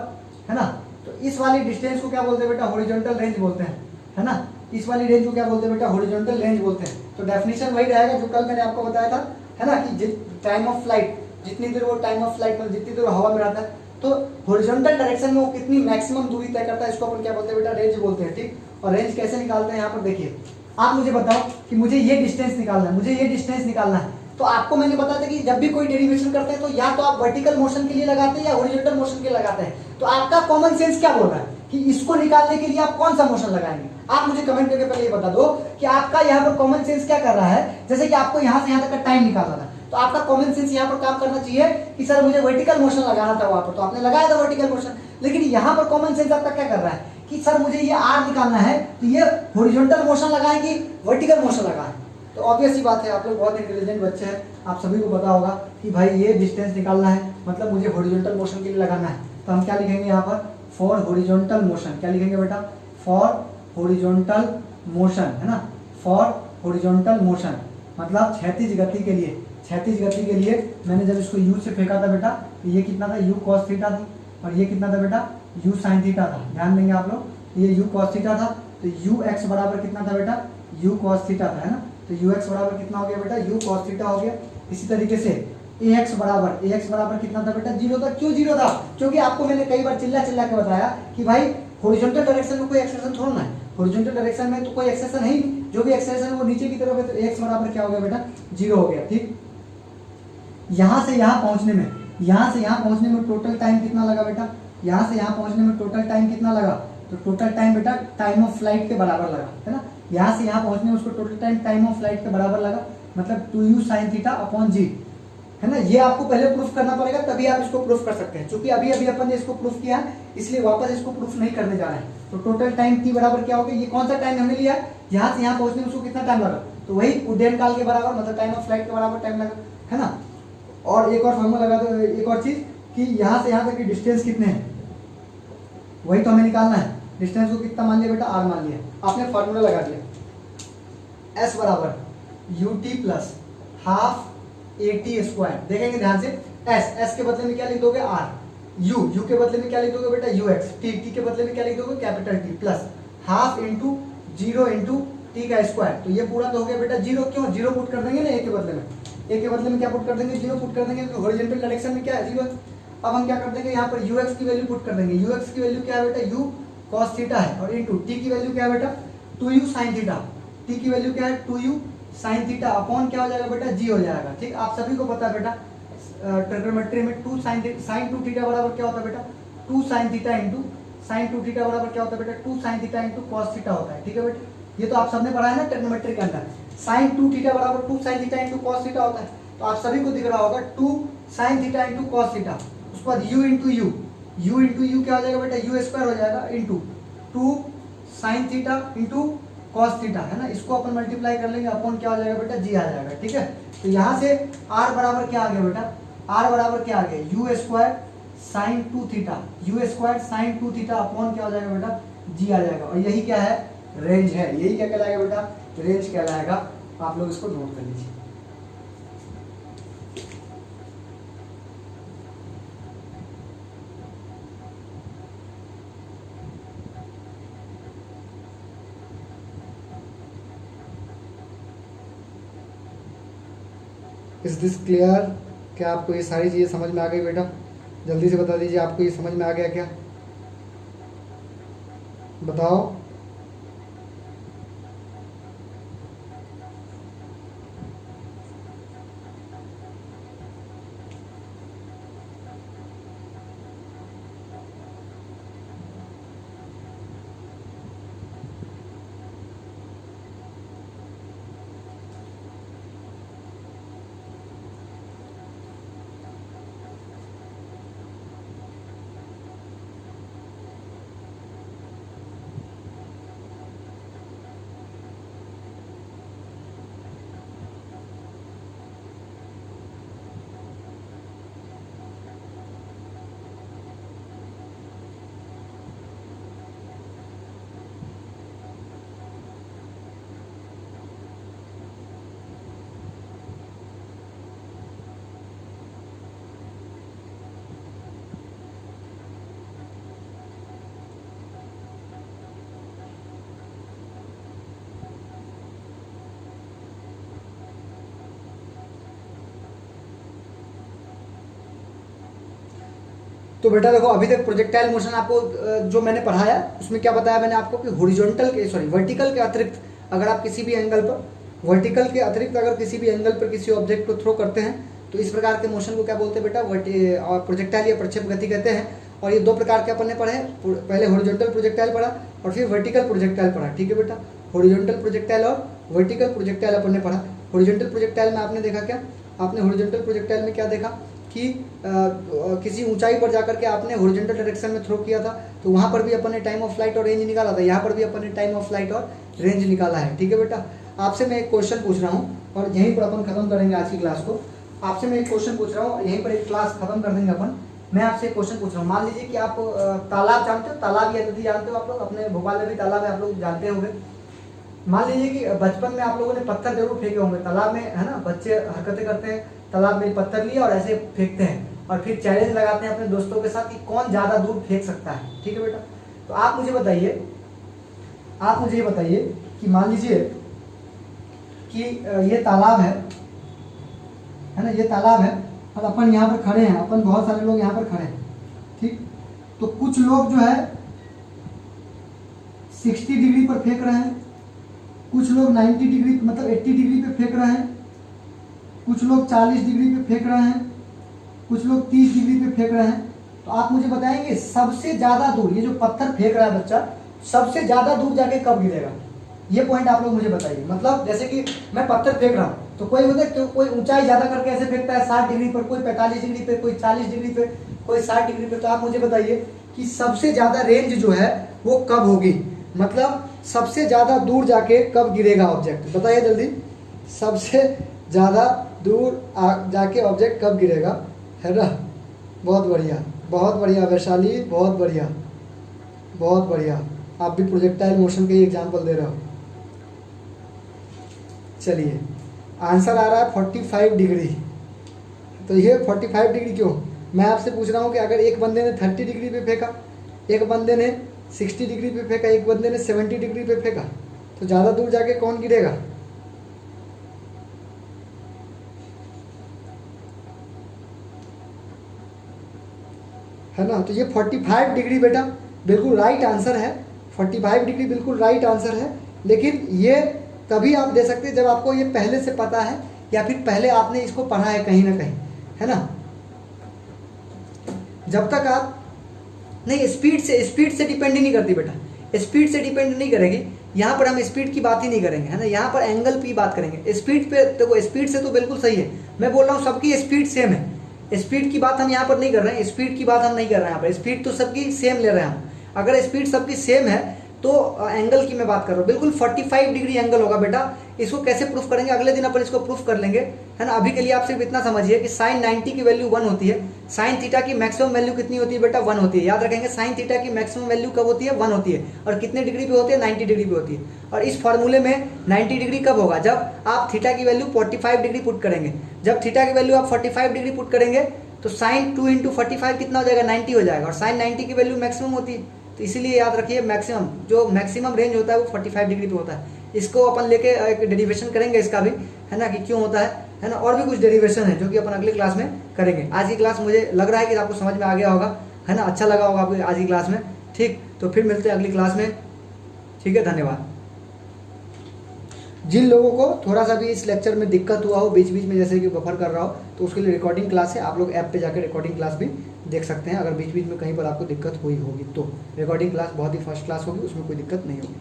A: है ना। तो इस वाली डिस्टेंस को क्या बोलते हैं बेटा? हॉरिजॉन्टल रेंज बोलते हैं, है ना। इस वाली रेंज को क्या बोलते हैं बेटा? हॉरिजॉन्टल रेंज बोलते हैं। तो डेफिनेशन वही रहेगा जो कल मैंने आपको बताया था, है ना, कि टाइम ऑफ फ्लाइट, जितनी देर वो टाइम ऑफ फ्लाइट में जितनी देर हवा में रहता है, तो हॉरिजॉन्टल डायरेक्शन में वो कितनी मैक्सिमम दूरी तय करता है, इसको अपन क्या बोलते हैं बेटा? रेंज बोलते हैं, ठीक। और रेंज कैसे निकालते हैं यहाँ पर देखिए, आप मुझे बताओ कि मुझे ये डिस्टेंस निकालना है, मुझे ये डिस्टेंस निकालना है, तो आपको मैंने बताया था कि जब भी कोई डेरिवेशन करते हैं तो या तो आप वर्टिकल मोशन के लिए लगाते हैं या हॉरिजॉन्टल मोशन के लिए लगाते हैं। तो आपका कॉमन सेंस क्या बोल रहा है कि इसको निकालने के लिए आप कौन सा मोशन लगाएंगे? आप मुझे कमेंट करके पहले ये बता दो कि आपका यहाँ पर कॉमन सेंस क्या कर रहा है। जैसे कि आपको यहाँ से यहाँ तक का टाइम निकालना था, तो आपका कॉमन सेंस यहाँ पर काम करना चाहिए कि सर मुझे वर्टिकल मोशन लगाना था वहां पर, तो आपने लगाया था वर्टिकल मोशन। लेकिन यहाँ पर कॉमन सेंस आपका क्या कर रहा है कि सर मुझे ये आर निकालना है, तो ये हॉरिजॉन्टल मोशन लगाएं कि वर्टिकल मोशन लगाएं? तो ऑब्वियस ही बात है, आप लोग बहुत इंटेलिजेंट बच्चे हैं, आप सभी को पता होगा कि भाई ये डिस्टेंस निकालना है, मतलब मुझे हॉरिजॉन्टल मोशन के लिए लगाना है। तो हम क्या लिखेंगे यहाँ पर? For horizontal motion. क्या लिखेंगे बेटा? फॉर हॉरिजॉन्टल मोशन, है ना? फॉर हॉरिजॉन्टल मोशन मतलब क्षैतिज गति के लिए। क्षैतिज गति के लिए मैंने जब इसको u से फेंका था बेटा, तो ये कितना था? u cos थीटा था, और ये कितना था बेटा? u sin थीटा था। ध्यान देंगे आप लोग, ये u cos थीटा था, तो ux बराबर कितना था बेटा? u cos थीटा था, है ना? तो ux बराबर कितना हो गया बेटा? u cos थीटा हो गया। इसी तरीके से ax बराबर कितना था बेटा? 0 था। क्यों 0 था? क्योंकि आपको मैंने कई बार चिल्ला चिल्ला के बताया कि भाई हॉरिजॉन्टल डायरेक्शन में कोई एक्सेलेरेशन थोड़ा ना है, हॉरिजॉन्टल डायरेक्शन में तो कोई एक्सेलेरेशन है ही नहीं, जो भी एक्सेलेरेशन है वो नीचे की तरफ है, तो x बराबर क्या हो गया बेटा? 0 हो गया। ठीक, यहाँ से यहाँ पहुँचने में टोटल टाइम कितना लगा बेटा? यहाँ से यहाँ पहुँचने में टोटल टाइम कितना लगा? तो टोटल टाइम बेटा टाइम ऑफ फ्लाइट के बराबर लगा, है ना? यहाँ से यहाँ पहुँचने में उसको टोटल टाइम ऑफ फ्लाइट के बराबर लगा, मतलब 2u sin theta upon g, है ना? ये आपको पहले प्रूफ करना पड़ेगा, तभी आप इसको प्रूफ कर सकते हैं। क्योंकि अभी अभी अपन ने इसको प्रूफ किया है, इसलिए वापस इसको प्रूफ नहीं करने जा रहे हैं। तो टोटल टाइम t बराबर क्या हो गया? ये कौन सा टाइम हमने लिया है? यहाँ से यहाँ पहुँचने में उसको कितना टाइम लगा? तो वही उड्डयन काल के बराबर, मतलब टाइम ऑफ फ्लाइट के बराबर टाइम लगा, है ना? और एक और फॉर्मूला लगा दो, एक और चीज कि यहाँ से यहाँ तक की डिस्टेंस कितने हैं, वही तो हमें निकालना है। डिस्टेंस को कितना मान लिया बेटा? r मान लिया, आपने फॉर्मूला लगा दिया। s बराबर ut plus half at square. देखेंगे ध्यान से, s के बदले में क्या लिख दोगे? r, u के बदले में क्या लिख दोगे बेटा? ux, t के बदले में क्या लिख दोगे? Capital T, plus half into 0 into T का स्क्वायर। तो ये पूरा तो हो गया बेटा 0। क्यों 0 पुट कर देंगे ना a के बदले में? a के बदले में क्या पुट कर देंगे? 0 पुट कर देंगे, तो हॉरिजॉन्टल डायरेक्शन में क्या है? 0। अब हम क्या कर देंगे? यहाँ पर ux की वैल्यू पुट कर देंगे। ux की वैल्यू क्या है बेटा? u cos थीटा है, और इंटू t की वैल्यू क्या है बेटा? 2u sin theta. t की वैल्यू क्या है? 2u sin थीटा अपॉन क्या हो जाएगा बेटा? g हो जाएगा। ठीक, आप सभी को पता है बेटा ट्रिग्नोमेट्री में 2 sin 2 थीटा बराबर क्या होता है बेटा? 2 sin theta into sin 2 theta बराबर क्या होता है बेटा? 2 sin theta into cos theta होता है। ठीक है बेटा, ये तो आप सबने पढ़ा है ना ट्रिग्नोमेट्री के अंदर। sin 2 थीटा बराबर 2 sin theta into cos theta होता है, तो आप सभी को दिख रहा होगा 2 sin theta into cos theta. उसके बाद u इंटू यू क्या हो जाएगा बेटा? u स्क्वायर हो जाएगा into 2 sin theta into cos theta, है ना? इसको अपन मल्टीप्लाई कर लेंगे, अपॉन क्या हो जाएगा बेटा? g आ जाएगा। ठीक है, तो यहाँ से r बराबर क्या आ गया बेटा? r बराबर क्या आ गया? u square sin 2 theta, u square sin 2 theta upon क्या हो जाएगा बेटा? g आ जाएगा। और यही क्या है? रेंज है। यही क्या कहलाएगा बेटा? रेंज कहलाएगा। आप लोग इसको नोट कर लीजिए। Is this clear? क्या आपको ये सारी चीज़ें समझ में आ गई बेटा? जल्दी से बता दीजिए, आपको ये समझ में आ गया क्या? बताओ। तो बेटा देखो अभी तक प्रोजेक्टाइल मोशन आपको जो मैंने पढ़ाया उसमें क्या बताया मैंने आपको कि हॉरिजॉन्टल के वर्टिकल के अतिरिक्त अगर आप किसी भी एंगल पर वर्टिकल के अतिरिक्त अगर किसी भी एंगल पर किसी ऑब्जेक्ट को थ्रो करते हैं तो इस प्रकार के मोशन को क्या बोलते हैं बेटा, प्रोजेक्टाइल या प्रक्षेप गति कहते हैं। और ये दो प्रकार के अपन ने पढ़े, पहले हॉरिजॉन्टल प्रोजेक्टाइल पढ़ा और फिर वर्टिकल प्रोजेक्टाइल पढ़ा। ठीक है बेटा, हॉरिजॉन्टल प्रोजेक्टाइल और वर्टिकल प्रोजेक्टाइल अपन ने पढ़ा। हॉरिजॉन्टल प्रोजेक्टाइल में आपने देखा क्या, आपने हॉरिजॉन्टल प्रोजेक्टाइल में क्या देखा कि किसी ऊंचाई पर जाकर के आपने हॉरिजॉन्टल डायरेक्शन में थ्रो किया था तो वहाँ पर भी अपन ने टाइम ऑफ फ्लाइट और रेंज निकाला था, यहाँ पर भी अपन ने टाइम ऑफ फ्लाइट और रेंज निकाला है। ठीक है बेटा, आपसे मैं एक क्वेश्चन पूछ रहा हूँ और यहीं पर अपन खत्म करेंगे आज की क्लास को। आपसे मैं एक क्वेश्चन पूछ रहा हूँ, यहीं पर एक क्लास खत्म कर देंगे अपन। मैं आपसे एक क्वेश्चन पूछ रहा हूँ, मान लीजिए कि आप तालाब जानते हो, तालाब या नदी जानते हो आप लोग, अपने भोपाल में भी तालाब है आप लोग जानते होंगे। मान लीजिए कि बचपन में आप लोगों ने पत्थर जरूर फेंके होंगे तालाब में, है ना, बच्चे हरकतें करते हैं, तालाब में पत्थर लिए और ऐसे फेंकते हैं और फिर चैलेंज लगाते हैं अपने दोस्तों के साथ कि कौन ज़्यादा दूर फेंक सकता है। ठीक है बेटा, तो आप मुझे ये बताइए कि मान लीजिए कि ये तालाब है ना, ये तालाब है और अपन यहाँ पर खड़े हैं, अपन बहुत सारे लोग यहाँ पर खड़े हैं। ठीक, तो कुछ लोग जो है 60 डिग्री पर फेंक रहे हैं, कुछ लोग 90 डिग्री मतलब 80 डिग्री पे फेंक रहे हैं, कुछ लोग 40 डिग्री पे फेंक रहे हैं, कुछ लोग 30 डिग्री पे फेंक रहे हैं। तो आप मुझे बताएंगे सबसे ज़्यादा दूर ये जो पत्थर फेंक रहा है बच्चा, सबसे ज़्यादा दूर जाके कब गिरेगा, ये पॉइंट आप लोग मुझे बताइए। मतलब जैसे कि मैं पत्थर फेंक रहा हूँ तो कोई होता है कोई ऊंचाई ज़्यादा करके ऐसे फेंकता है 60 डिग्री पर, कोई 45 डिग्री पे, कोई 40 डिग्री पे, कोई 60 डिग्री पे। तो आप मुझे बताइए कि सबसे ज़्यादा रेंज जो है वो कब होगी, मतलब सबसे ज़्यादा दूर जाके कब गिरेगा ऑब्जेक्ट, बताइए जल्दी। सबसे ज़्यादा दूर जाके ऑब्जेक्ट कब गिरेगा, है ना। बहुत बढ़िया वैशाली, बहुत बढ़िया। आप भी प्रोजेक्टाइल मोशन के एग्जाम्पल दे रहे हो। चलिए, आंसर आ रहा है 45 डिग्री। तो ये 45 डिग्री क्यों, मैं आपसे पूछ रहा हूँ कि अगर एक बंदे ने 30 डिग्री पे फेंका, एक बंदे ने 60 डिग्री पे फेंका, एक बंदे ने 70 डिग्री पे फेंका, तो ज़्यादा दूर जाके कौन गिरेगा। है ना, तो ये 45 डिग्री बेटा बिल्कुल राइट आंसर है। 45 डिग्री बिल्कुल राइट आंसर है। लेकिन ये तभी आप दे सकते हैं जब आपको ये पहले से पता है या फिर पहले आपने इसको पढ़ा है कहीं ना कहीं, है ना। जब तक आप नहीं, स्पीड से डिपेंड ही नहीं करती बेटा, स्पीड से डिपेंड नहीं करेगी। यहाँ पर हम स्पीड की बात ही नहीं करेंगे, है ना, यहाँ पर एंगल की बात करेंगे। स्पीड पे देखो, स्पीड से तो बिल्कुल सही है, मैं बोल रहा हूँ सबकी स्पीड सेम है, स्पीड की बात हम यहाँ पर नहीं कर रहे हैं, स्पीड की बात हम नहीं कर रहे हैं यहाँ पर, स्पीड तो सबकी सेम ले रहे हैं हम। अगर स्पीड सबकी सेम है तो एंगल की मैं बात कर रहा हूँ, बिल्कुल 45 डिग्री एंगल होगा बेटा। इसको कैसे प्रूफ करेंगे, अगले दिन अपन इसको प्रूफ कर लेंगे, है ना। अभी के लिए आप सिर्फ इतना समझिए कि साइन 90 की वैल्यू 1 होती है, साइन थीटा की मैक्सिमम वैल्यू कितनी होती है बेटा, 1 होती है। याद रखेंगे, साइन थीटा की मैक्सिमम वैल्यू कब होती है, 1 होती है। और कितने डिग्री पे होती है, 90 डिग्री पे होती है। और इस फॉर्मूले में 90 डिग्री कब होगा, जब आप थीटा की वैल्यू 45 डिग्री पुट करेंगे। जब थीटा की वैल्यू आप 45 डिग्री पुट करेंगे तो साइन 2 × 45 कितना हो जाएगा, 90 हो जाएगा। और साइन 90 की वैल्यू मैक्सिमम होती है, तो इसीलिए याद रखिए मैक्सिमम जो मैक्सिमम रेंज होता है वो 45 डिग्री पे होता है। इसको अपन लेके एक डेरिवेशन करेंगे इसका भी, है ना, कि क्यों होता है ना। और भी कुछ डेरिवेशन है जो कि अपन अगली क्लास में करेंगे। आज की क्लास मुझे लग रहा है कि आपको समझ में आ गया होगा, है ना, अच्छा लगा होगा आपको आज की क्लास में। ठीक, तो फिर मिलते हैं अगली क्लास में। ठीक है, धन्यवाद। जिन लोगों को थोड़ा सा भी इस लेक्चर में दिक्कत हुआ हो, बीच बीच में जैसे कि बफर कर रहा हो, तो उसके लिए रिकॉर्डिंग क्लास है, आप लोग ऐप पे जाकर रिकॉर्डिंग क्लास भी देख सकते हैं। अगर बीच बीच में कहीं पर आपको दिक्कत हुई होगी तो रिकॉर्डिंग क्लास बहुत ही फर्स्ट क्लास होगी, उसमें कोई दिक्कत नहीं होगी।